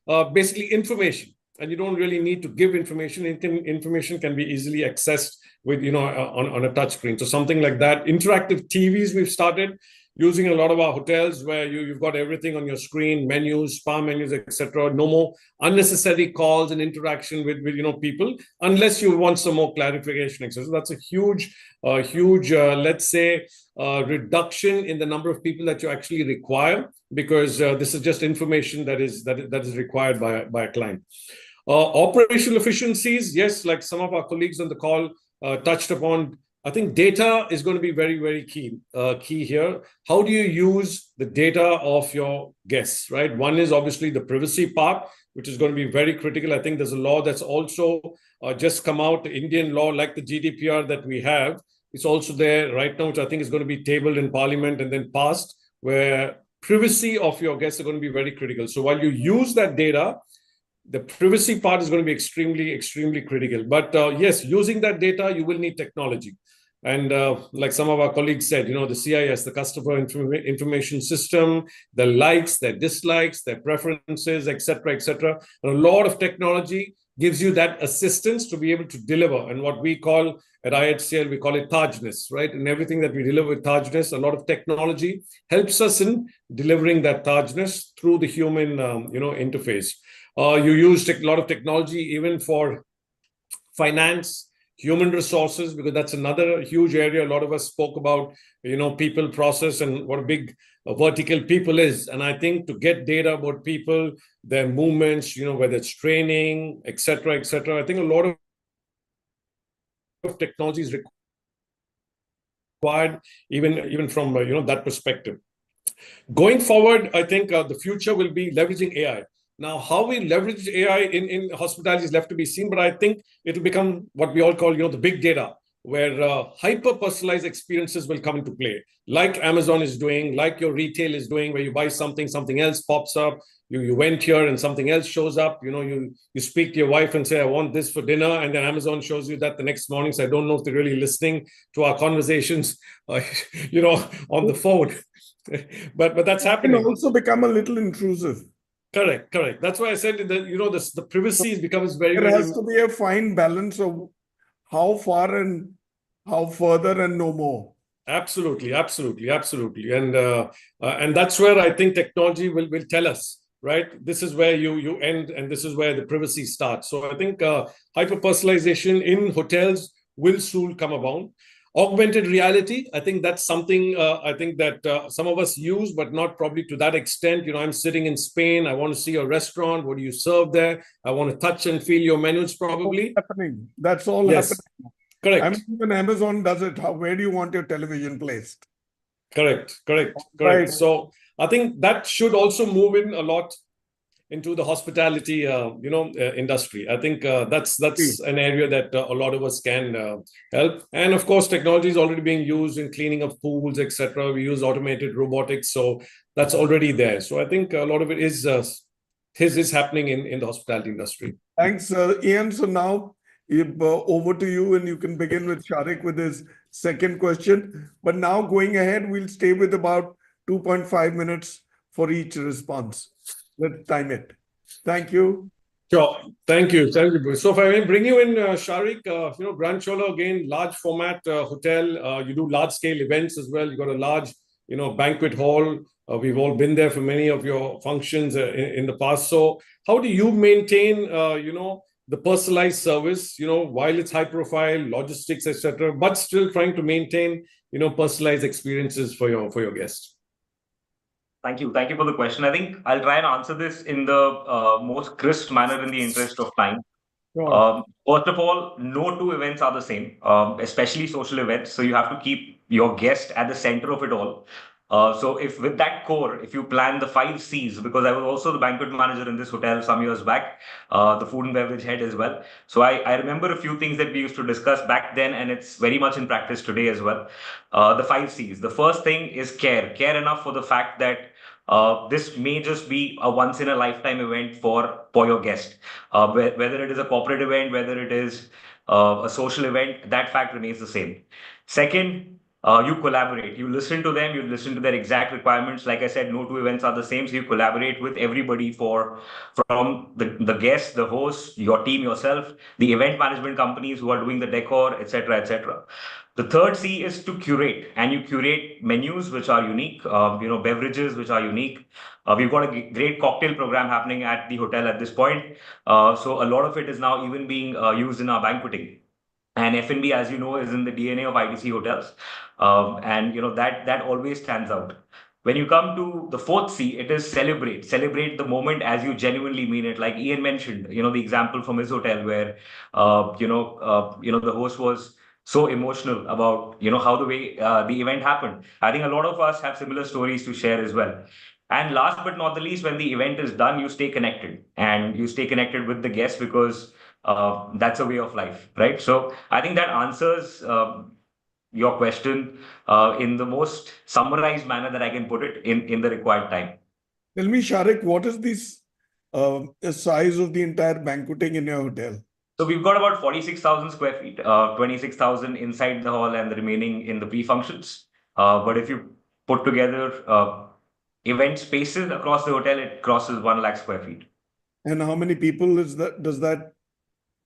that's basically information. And you don't really need to give information. Information can be easily accessed with, on a touch screen. So something like that. Interactive TVs we've started using in a lot of our hotels, where you've got everything on your screen, menus, spa menus, etc. No more unnecessary calls and interaction with people, unless you want some more clarification, etc. So that's a huge, let's say, reduction in the number of people that you actually require, because this is just information that is required by a client. Operational efficiencies, yes, like some of our colleagues on the call touched upon. I think data is going to be very, very key here. How do you use the data of your guests, right? One is obviously the privacy part, which is going to be very critical. I think there's a law that's also just come out, the Indian law, like the GDPR that we have. It's also there right now, which I think is going to be tabled in Parliament and then passed, where privacy of your guests are going to be very critical. So while you use that data, the privacy part is going to be extremely, extremely critical. But yes, using that data, you will need technology. And like some of our colleagues said, the CIS, the Customer Information System, the likes, their dislikes, their preferences, etc., etc. And a lot of technology gives you that assistance to be able to deliver. And what we call at IHCL, we call it Tajness, right? And everything that we deliver with Tajness, a lot of technology helps us in delivering that Tajness through the human, interface. You use a lot of technology even for finance, human resources, because that's another huge area. A lot of us spoke about, people, process, and what a big vertical people is. And I think to get data about people, their movements, whether it's training, etc., I think a lot of technology is required, even from that perspective. Going forward, I think the future will be leveraging AI. Now, how we leverage AI in hospitality is left to be seen, but I think it'll become what we all call, the big data, where hyper-personalized experiences will come into play, like Amazon is doing, like your retail is doing, where you buy something, something else pops up. You went here and something else shows up. You speak to your wife and say, I want this for dinner, and then Amazon shows you that the next morning. So I don't know if they're really listening to our conversations, on the phone. but that's happening. It can also become a little intrusive. Correct. That's why I said that the privacy becomes very. There has to be a fine balance of how far and how further and no more. Absolutely, and that's where I think technology will tell us, right? This is where you end, and this is where the privacy starts. So I think hyper personalization in hotels will soon come about. Augmented reality, I think that's something I think that some of us use, but not probably to that extent. I'm sitting in Spain. I want to see a restaurant. What do you serve there? I want to touch and feel your menus, probably. Happening. That's all happening. Correct. I mean, even Amazon does it. Where do you want your television placed? Correct. Right. So I think that should also move in a lot into the hospitality, industry. I think that's an area that a lot of us can help. And of course, technology is already being used in cleaning of pools, etc. We use automated robotics, so that's already there. So I think a lot of it is happening in the hospitality industry. Thanks, Ian. So now over to you, and you can begin with Shaariq with his second question. But now going ahead, we'll stay with about 2.5 minutes for each response. Let's time it. Thank you. Sure. Thank you. So if I may bring you in, Shaariq, Grand Chola, again, large format hotel. You do large scale events as well. You got a large, banquet hall. We've all been there for many of your functions in the past. So how do you maintain, the personalized service, while it's high profile, logistics, etc., but still trying to maintain, personalized experiences for your guests? Thank you for the question. I think I'll try and answer this in the most crisp manner in the interest of time. Sure. First of all, no two events are the same, especially social events. So you have to keep your guest at the center of it all. So if with that core, if you plan the 5 Cs, because I was also the banquet manager in this hotel some years back, the food and beverage head as well. So I remember a few things that we used to discuss back then, and it's very much in practice today as well. The 5 Cs. The first thing is care. Care enough for the fact that this may just be a once in a lifetime event for your guest. Whether it is a corporate event, whether it is a social event, that fact remains the same. Second, you collaborate. You listen to them. You listen to their exact requirements. Like I said, no two events are the same. So you collaborate with everybody from the guest, the host, your team, yourself, the event management companies who are doing the decor, etc., etc. The third C is to curate, and you curate menus which are unique, beverages which are unique. We've got a great cocktail program happening at the hotel at this point. So a lot of it is now even being used in our banqueting. And F&B, as you know, is in the DNA of ITC hotels. And that always stands out. When you come to the fourth C, it is celebrate. Celebrate the moment as you genuinely mean it. Like Ian mentioned, the example from his hotel where, the host was so emotional about, how the way the event happened. I think a lot of us have similar stories to share as well. And last but not the least, when the event is done, you stay connected, and you stay connected with the guests because that's a way of life, right? So I think that answers your question in the most summarized manner that I can put it in the required time. Tell me, Shaariq, what is the size of the entire banqueting in your hotel? So we've got about 46,000 square feet, 26,000 inside the hall and the remaining in the pre-functions. But if you put together event spaces across the hotel, it crosses 1 lakh square feet. And how many people does that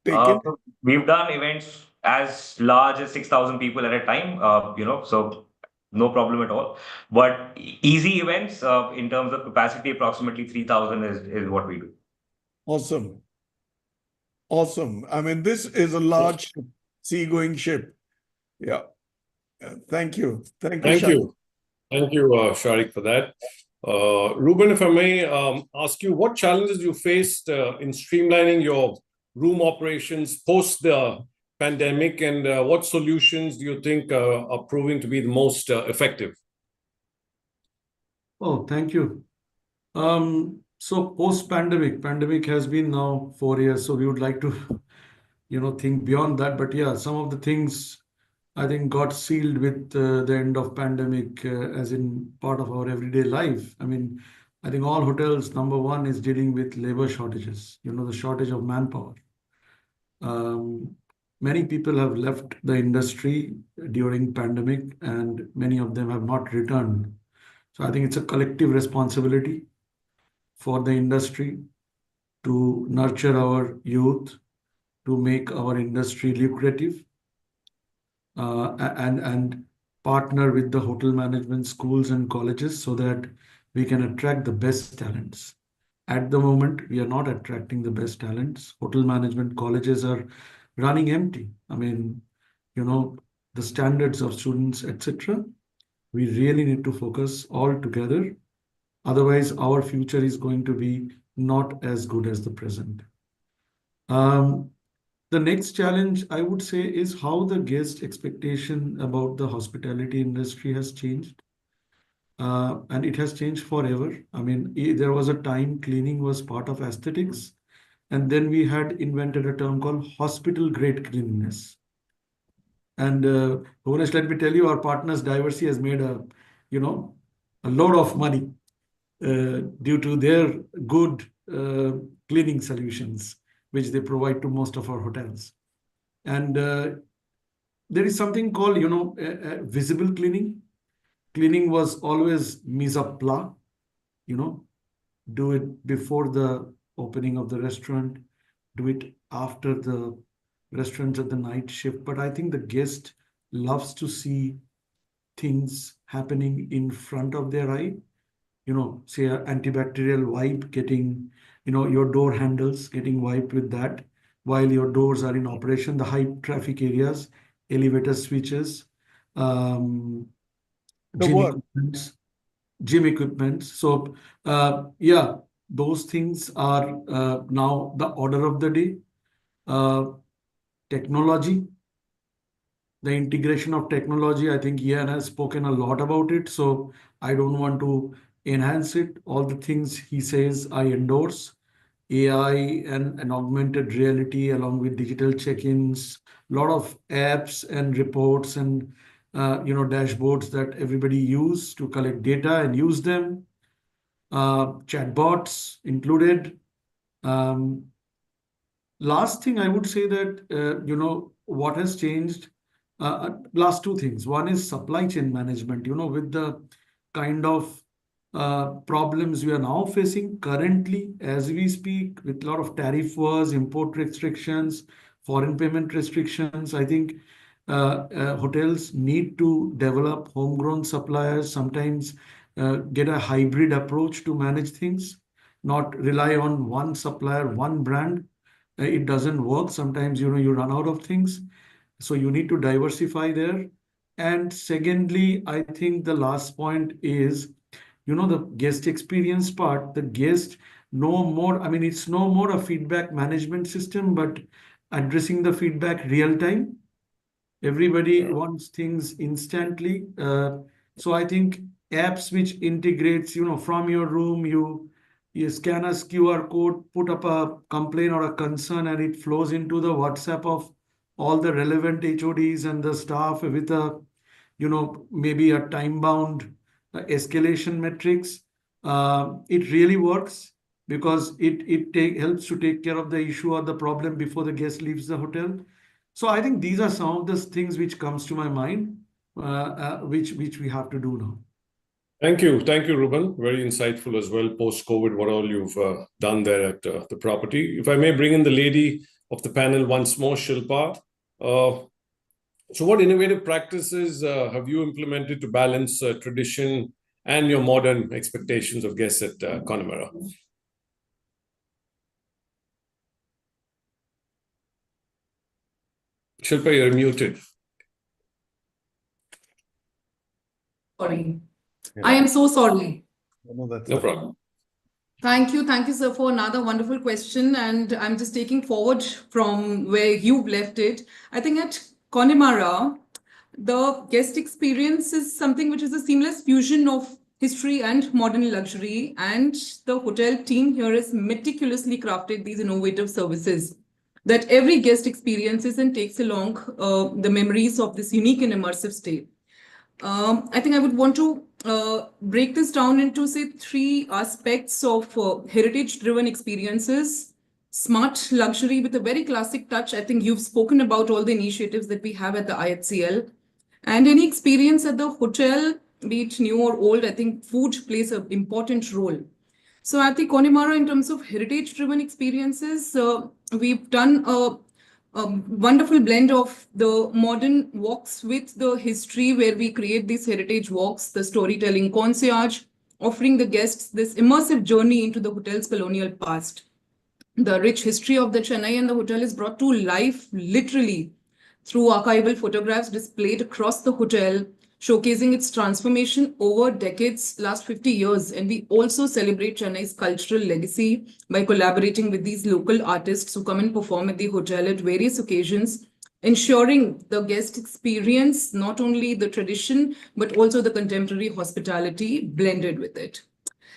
take in? We've done events as large as 6,000 people at a time, so no problem at all. But easy events in terms of capacity, approximately 3,000 is what we do. Awesome. Awesome. I mean, this is a large seagoing ship. Yeah. Thank you. Thank you, Thank Shaariq. you. Thank you, Shaariq, for that. Ruben, if I may ask you, what challenges you faced in streamlining your room operations post the pandemic, and what solutions do you think are proving to be the most effective? Oh, thank you. So pandemic has been now 4 years. So we would like to, think beyond that. But yeah, some of the things I think got sealed with the end of pandemic, as in part of our everyday life. I mean, I think all hotels, number one is dealing with labor shortages, the shortage of manpower. Many people have left the industry during pandemic and many of them have not returned. So I think it's a collective responsibility for the industry to nurture our youth, to make our industry lucrative, and partner with the hotel management schools and colleges so that we can attract the best talents. At the moment, we are not attracting the best talents. Hotel management colleges are running empty. I mean, the standards of students, etc. We really need to focus all together. Otherwise, our future is going to be not as good as the present. The next challenge, I would say, is how the guest expectation about the hospitality industry has changed. And it has changed forever. I mean, there was a time cleaning was part of aesthetics, and then we had invented a term called hospital grade cleanliness. And Bhuvanesh, let me tell you, our partners Diversey has made a load of money due to their good cleaning solutions, which they provide to most of our hotels. And there is something called, visible cleaning. Cleaning was always mise à plat, do it before the opening of the restaurant, do it after the restaurants at the night shift. But I think the guest loves to see things happening in front of their eye. Say an antibacterial wipe getting, your door handles getting wiped with that while your doors are in operation, the high traffic areas, elevator switches, gym equipments. So, yeah, those things are now the order of the day. Technology, the integration of technology, I think Ian has spoken a lot about it. So I don't want to enhance it. All the things he says, I endorse. AI and augmented reality along with digital check-ins, a lot of apps and reports and dashboards that everybody use to collect data and use them. Chatbots included. Last thing I would say that what has changed. Last two things. One is supply chain management. With the kind of problems we are now facing currently as we speak, with a lot of tariff wars, import restrictions, foreign payment restrictions. I think hotels need to develop homegrown suppliers, sometimes get a hybrid approach to manage things, not rely on one supplier, one brand. It doesn't work. Sometimes, you run out of things. So you need to diversify there. And secondly, I think the last point is, the guest experience part. The guest no more, I mean, it's no more a feedback management system, but addressing the feedback real time. Everybody wants things instantly. So I think apps which integrates, from your room, you scan a QR code, put up a complaint or a concern, and it flows into the WhatsApp of all the relevant HODs and the staff with a, maybe a time-bound escalation metrics. It really works because it helps to take care of the issue or the problem before the guest leaves the hotel. So I think these are some of the things which comes to my mind, which we have to do now. Thank you, Ruben. Very insightful as well. Post-COVID, what all you've done there at the property. If I may bring in the lady of the panel once more, Shilpa. So what innovative practices have you implemented to balance tradition and your modern expectations of guests at Connemara? Shilpa, you're muted. Sorry. Yeah. I am so sorry. No, that's No fine. problem. Thank you, sir, for another wonderful question. And I'm just taking forward from where you've left it. I think at Connemara, the guest experience is something which is a seamless fusion of history and modern luxury. And the hotel team here has meticulously crafted these innovative services that every guest experiences and takes along the memories of this unique and immersive stay. I think I would want to break this down into, say, three aspects of heritage-driven experiences. Smart luxury with a very classic touch. I think you've spoken about all the initiatives that we have at the IHCL. And any experience at the hotel, be it new or old, I think food plays an important role. So at the Connemara, in terms of heritage-driven experiences, we've done a wonderful blend of the modern walks with the history, where we create these heritage walks, the storytelling concierge, offering the guests this immersive journey into the hotel's colonial past. The rich history of the Chennai and the hotel is brought to life literally through archival photographs displayed across the hotel, showcasing its transformation over decades, last 50 years. And we also celebrate Chennai's cultural legacy by collaborating with these local artists who come and perform at the hotel at various occasions, ensuring the guest experience not only the tradition, but also the contemporary hospitality blended with it.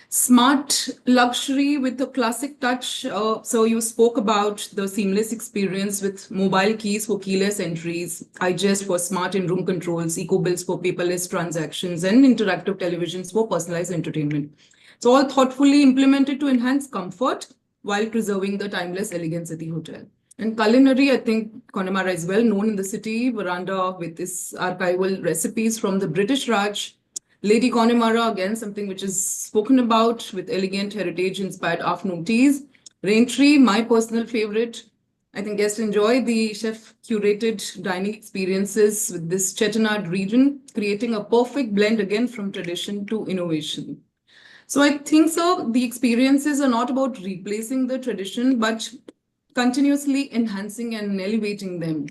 Smart luxury with a classic touch. So you spoke about the seamless experience with mobile keys for keyless entries, iGest for smart in-room controls, eco-bills for paperless transactions, and interactive televisions for personalized entertainment. It's all thoughtfully implemented to enhance comfort while preserving the timeless elegance at the hotel. And culinary, I think Connemara is well known in the city. Veranda with its archival recipes from the British Raj. Lady Connemara, again, something which is spoken about with elegant heritage-inspired afternoon teas. Raintree, my personal favorite. I think guests enjoy the chef-curated dining experiences with this Chettinad region, creating a perfect blend again from tradition to innovation. So I think so. The experiences are not about replacing the tradition, but continuously enhancing and elevating them.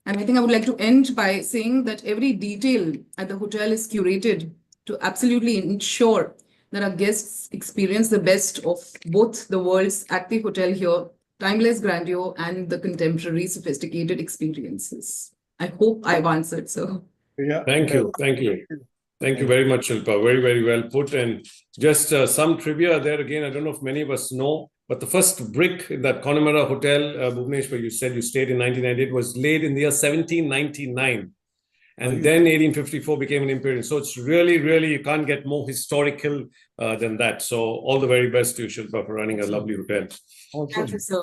And I think I would like to end by saying that every detail at the hotel is curated to absolutely ensure that our guests experience the best of both the worlds at the hotel here, timeless grandeur and the contemporary sophisticated experiences. I hope I've answered, sir. Yeah. Thank you. Thank you. Thank you very much, Shilpa. Very, very well put. And just some trivia there again. I don't know if many of us know, but the first brick in that Connemara Hotel, Bhuvanesh, where you said you stayed in 1998, was laid in the year 1799. And then 1854 became an imperial. So it's really, really, you can't get more historical than that. So all the very best to you, Shilpa, for running a lovely hotel. Thank you, sir.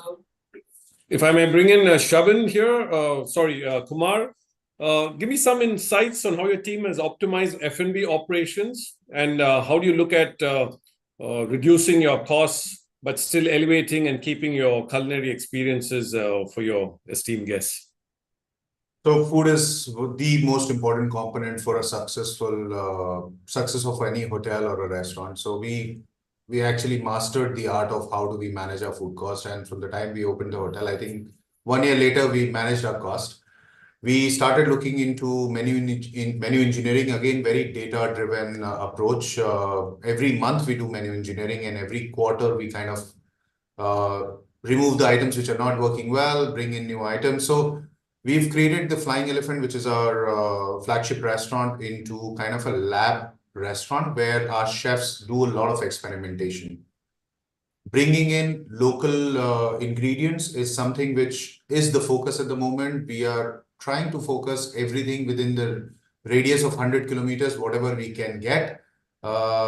If I may bring in Shabin here, Kumar, give me some insights on how your team has optimized F&B operations, and how do you look at reducing your costs, but still elevating and keeping your culinary experiences for your esteemed guests? So food is the most important component for a successful success of any hotel or a restaurant. So we actually mastered the art of how do we manage our food cost. And from the time we opened the hotel, I think 1 year later, we managed our cost. We started looking into menu engineering, again, very data-driven approach. Every month we do menu engineering, and every quarter we kind of remove the items which are not working well, bring in new items. So we've created the Flying Elephant, which is our flagship restaurant, into kind of a lab restaurant where our chefs do a lot of experimentation. Bringing in local ingredients is something which is the focus at the moment. We are trying to focus everything within the radius of 100 kilometers, whatever we can get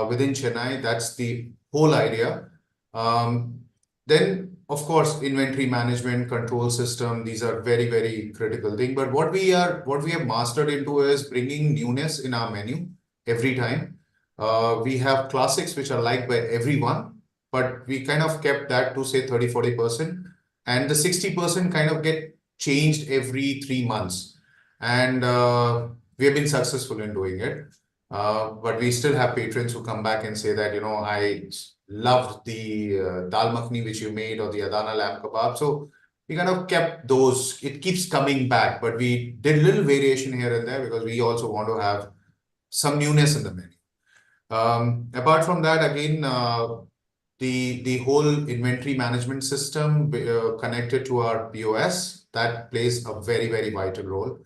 within Chennai. That's the whole idea. Then, of course, inventory management, control system, these are very, very critical thing. But what we have mastered into is bringing newness in our menu every time. We have classics which are liked by everyone, but we kind of kept that to say 30-40%. And the 60% kind of get changed every 3 months. And we have been successful in doing it. But we still have patrons who come back and say that, you know, I loved the dal makhni which you made, or the Adana lamb kebab. So we kind of kept those. It keeps coming back, but we did a little variation here and there because we also want to have some newness in the menu. Apart from that, again, the whole inventory management system connected to our POS, that plays a very, very vital role.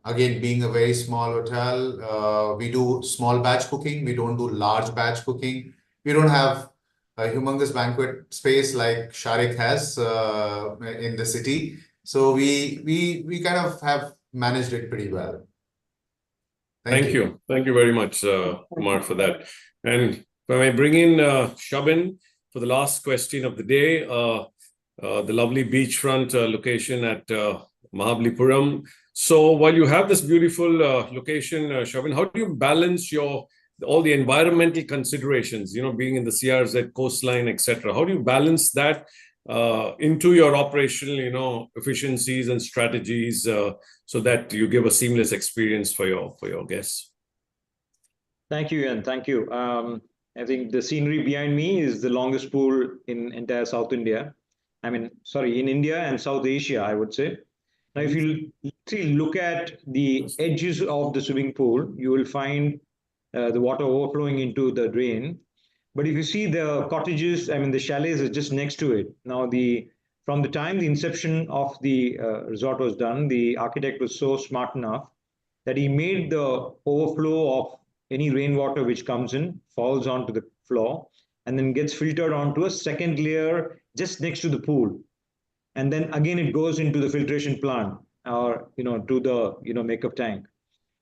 Again, being a very small hotel, we do small batch cooking. We don't do large batch cooking. We don't have a humongous banquet space like Shaariq has in the city. So we kind of have managed it pretty well. Thank you. Thank you very much, Kumar, for that. And when I bring in Shabin for the last question of the day, the lovely beachfront location at Mamallapuram. So while you have this beautiful location, Shabin, how do you balance all the environmental considerations, being in the CRZ coastline, etc.? How do you balance that into your operational, efficiencies and strategies so that you give a seamless experience for your guests? Thank you, Ian. Thank you. I think the scenery behind me is the longest pool in entire South India. In India and South Asia, I would say. Now, if you look at the edges of the swimming pool, you will find the water overflowing into the drain. But if you see the cottages, the chalets are just next to it. Now, from the time the inception of the resort was done, the architect was so smart enough that he made the overflow of any rainwater which comes in, falls onto the floor, and then gets filtered onto a second layer just next to the pool. And then again, it goes into the filtration plant or, to the, makeup tank.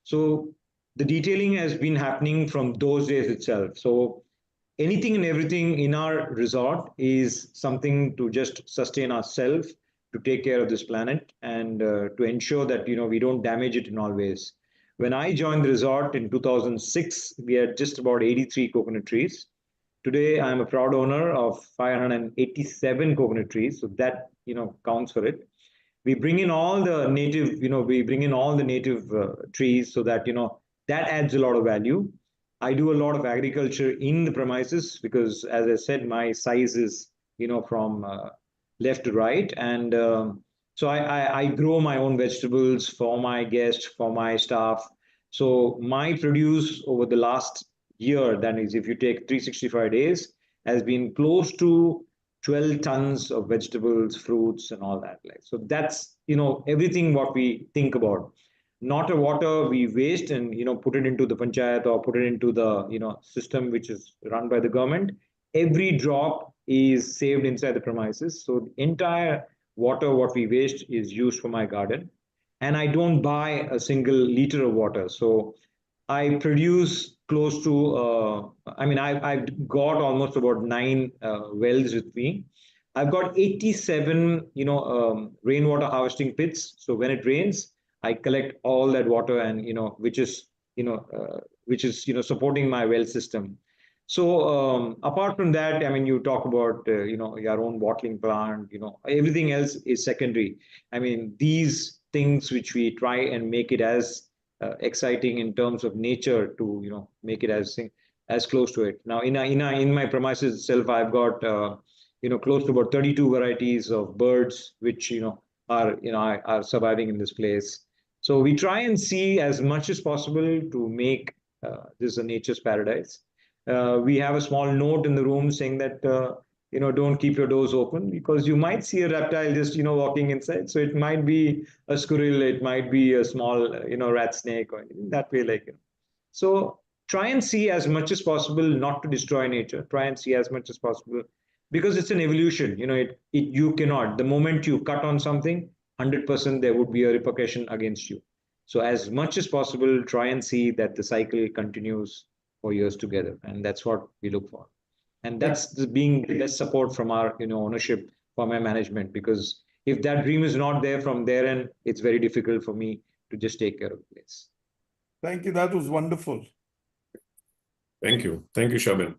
So the detailing has been happening from those days itself. So anything and everything in our resort is something to just sustain ourselves, to take care of this planet, and to ensure that, we don't damage it in all ways. When I joined the resort in 2006, we had just about 83 coconut trees. Today, I'm a proud owner of 587 coconut trees. So that, counts for it. We bring in all the native, trees so that, that adds a lot of value. I do a lot of agriculture in the premises because, as I said, my size is, from left to right. And so I grow my own vegetables for my guests, for my staff. So my produce over the last year, that is, if you take 365 days, has been close to 12 tons of vegetables, fruits, and all that. So that's, everything what we think about. Not a water we waste and, put it into the panchayat or put it into the, system which is run by the government. Every drop is saved inside the premises. So the entire water what we waste is used for my garden. And I don't buy a single liter of water. So I produce close to, I've got almost about 9 wells with me. I've got 87, rainwater harvesting pits. So when it rains, I collect all that water and, which is supporting my well system. So apart from that, you talk about, your own bottling plant, everything else is secondary. These things which we try and make it as exciting in terms of nature to, make it as close to it. Now, in my premises itself, I've got, close to about 32 varieties of birds, which, are surviving in this place. So we try and see as much as possible to make this a nature's paradise. We have a small note in the room saying that, don't keep your doors open because you might see a reptile just, walking inside. So it might be a squirrel, it might be a small, rat snake or that way, So try and see as much as possible not to destroy nature. Try and see as much as possible because it's an evolution. You cannot. The moment you cut on something, 100% there would be a repercussion against you. So as much as possible, try and see that the cycle continues for years together. And that's what we look for. And that's being the best support from our ownership, from my management, because if that dream is not there from their end, it's very difficult for me to just take care of the place. Thank you. That was wonderful. Thank you. Thank you, Shabin.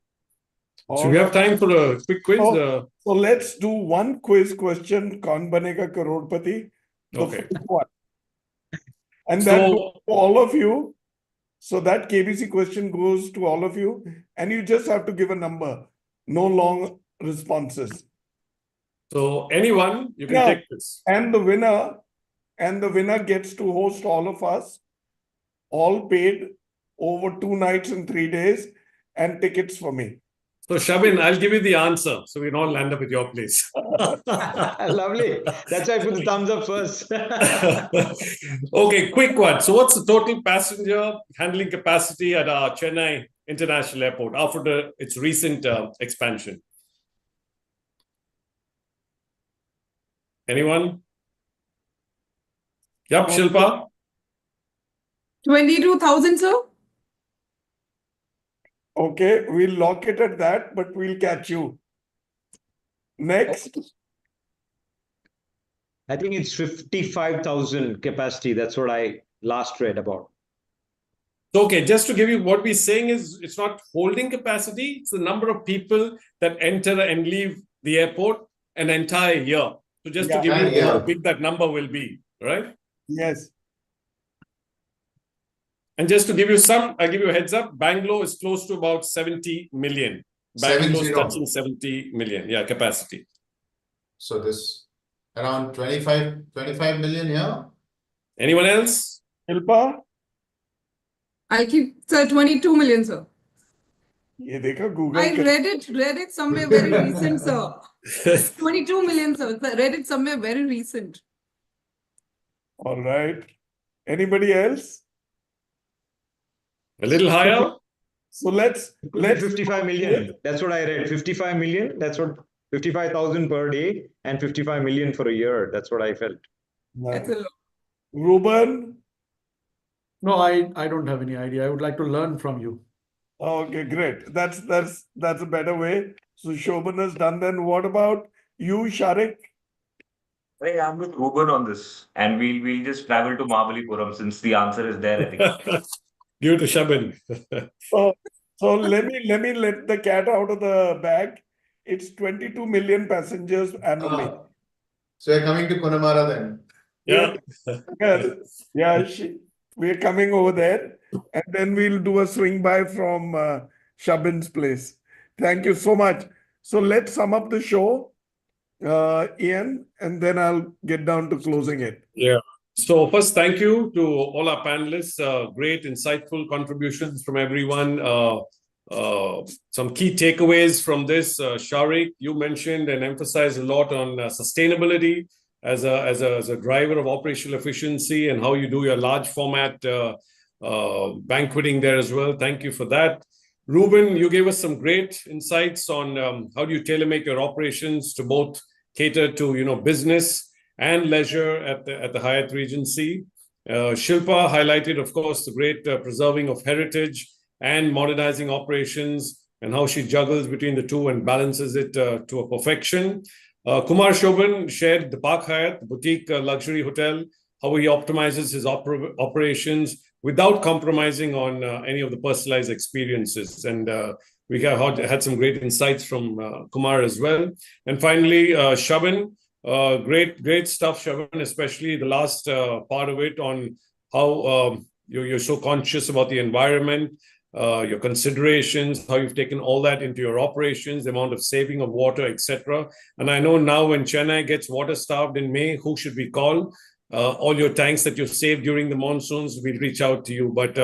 So we have time for a quick quiz. So let's do one quiz question. Kaun banega crorepati? The first one. And that goes to all of you. So that KBC question goes to all of you. And you just have to give a number. No long responses. So anyone, you can Yeah. take this. And the winner gets to host all of us, all paid over 2 nights and 3 days, and tickets for me. So Shabin, I'll give you the answer. So we don't land up at your place. Lovely. That's why I put the thumbs up first. Okay, quick one. So what's the total passenger handling capacity at our Chennai International Airport after its recent expansion? Anyone? Yep, Shilpa? 22,000, sir? Okay, we'll lock it at that, but we'll catch you. Next. I think it's 55,000 capacity. That's what I last read about. Okay, just to give you what we're saying is it's not holding capacity, it's the number of people that enter and leave the airport an entire year. So just to give you how big that number will be, right? Yes. And just to give you I give you a heads up, Bangalore is close to about 70 million. Bangalore's touching 70 million, yeah, capacity. So this around 25 million here. Anyone else? Shilpa? I'll keep, sir, 22 million, sir. Ye dekha Google. I read it somewhere very recent, sir. 22 million, sir. I read it somewhere very recent. All right. Anybody else? A little higher? So let's 55 million. That's what I read. 55 million. That's what 55,000 per day and 55 million for a year. That's what I felt. That's a lot. Ruban? No, I don't have any idea. I would like to learn from you. Okay, great. That's a better way. So Shobhan has done. Then what about you, Shaariq? Hey, I'm with Ruban on this, and we'll just travel to Mamallapuram since the answer is there, I think. Give it to Shabin. So let me let the cat out of the bag. It's 22 million passengers annually. So you're coming to Connemara then? Yeah. We're coming over there, and then we'll do a swing by from Shabin's place. Thank you so much. So let's sum up the show, Ian, and then I'll get down to closing it. Yeah. So first, thank you to all our panelists. Great, insightful contributions from everyone. Some key takeaways from this. Shaariq, you mentioned and emphasized a lot on sustainability as a driver of operational efficiency and how you do your large format banqueting there as well. Thank you for that. Ruben, you gave us some great insights on how do you tailor make your operations to both cater to business and leisure at the Hyatt Regency. Shilpa highlighted, of course, the great preserving of heritage and modernizing operations and how she juggles between the two and balances it to a perfection. Kumar Shobhan shared the Park Hyatt, the boutique luxury hotel, how he optimizes his operations without compromising on any of the personalized experiences. And we had some great insights from Kumar as well. And finally, Shabin, great stuff, Shabin, especially the last part of it on how you're so conscious about the environment, your considerations, how you've taken all that into your operations, the amount of saving of water, etc. And I know now when Chennai gets water starved in May, who should we call? All your tanks that you saved during the monsoons, we'll reach out to you. But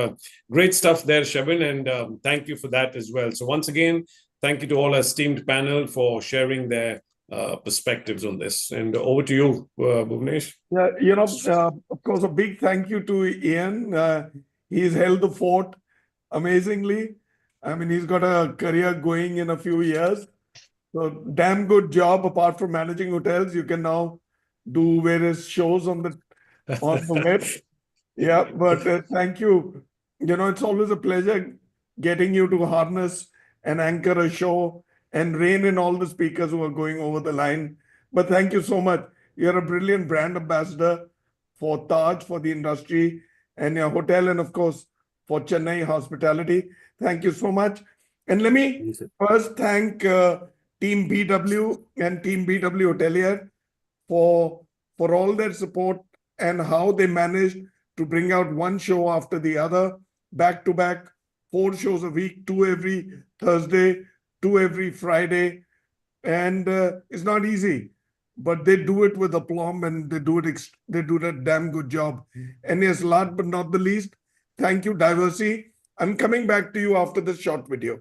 great stuff there, Shabin, and thank you for that as well. So once again, thank you to all our esteemed panel for sharing their perspectives on this. And over to you, Bhuvanesh. Yeah, of course, a big thank you to Ian. He's held the fort amazingly. I mean, he's got a career going in a few years. So damn good job. Apart from managing hotels, you can now do various shows on the web. Yeah, but thank you. It's always a pleasure getting you to harness and anchor a show and rein in all the speakers who are going over the line. But thank you so much. You're a brilliant brand ambassador for Taj, for the industry, and your hotel, and of course, for Chennai hospitality. Thank you so much. And let me first thank Team BW and Team BW Hotelier for all their support and how they managed to bring out one show after the other, back to back, 4 shows a week, 2 every Thursday, 2 every Friday. And it's not easy. but they do it with aplomb and they do a damn good job. And yes, last but not the least, thank you, Diversey. I'm coming back to you after this short video.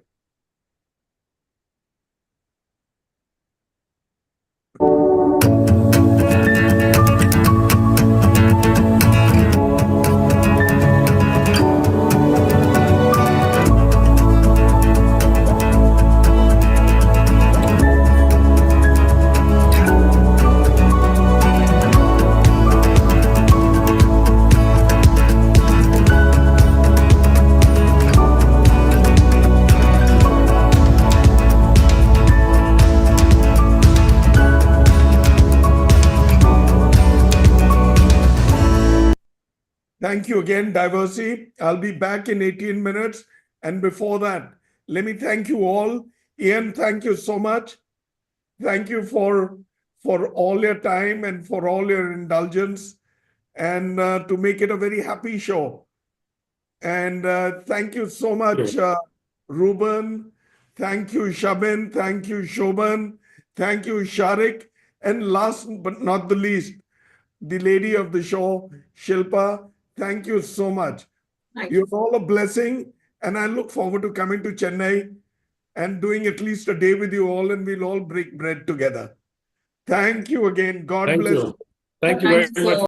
Thank you again, Diversey. I'll be back in 18 minutes. And before that, let me thank you all. Ian, thank you so much. Thank you for all your time and for all your indulgence and to make it a very happy show. And thank you so much, Ruban. Thank you, Shabin. Thank you, Shobhan. Thank you, Shaariq. And last but not the least, the lady of the show, Shilpa. Thank you so much. You're all a blessing. And I look forward to coming to Chennai and doing at least a day with you all, and we'll all break bread together. Thank you again. God bless. Thank you very much.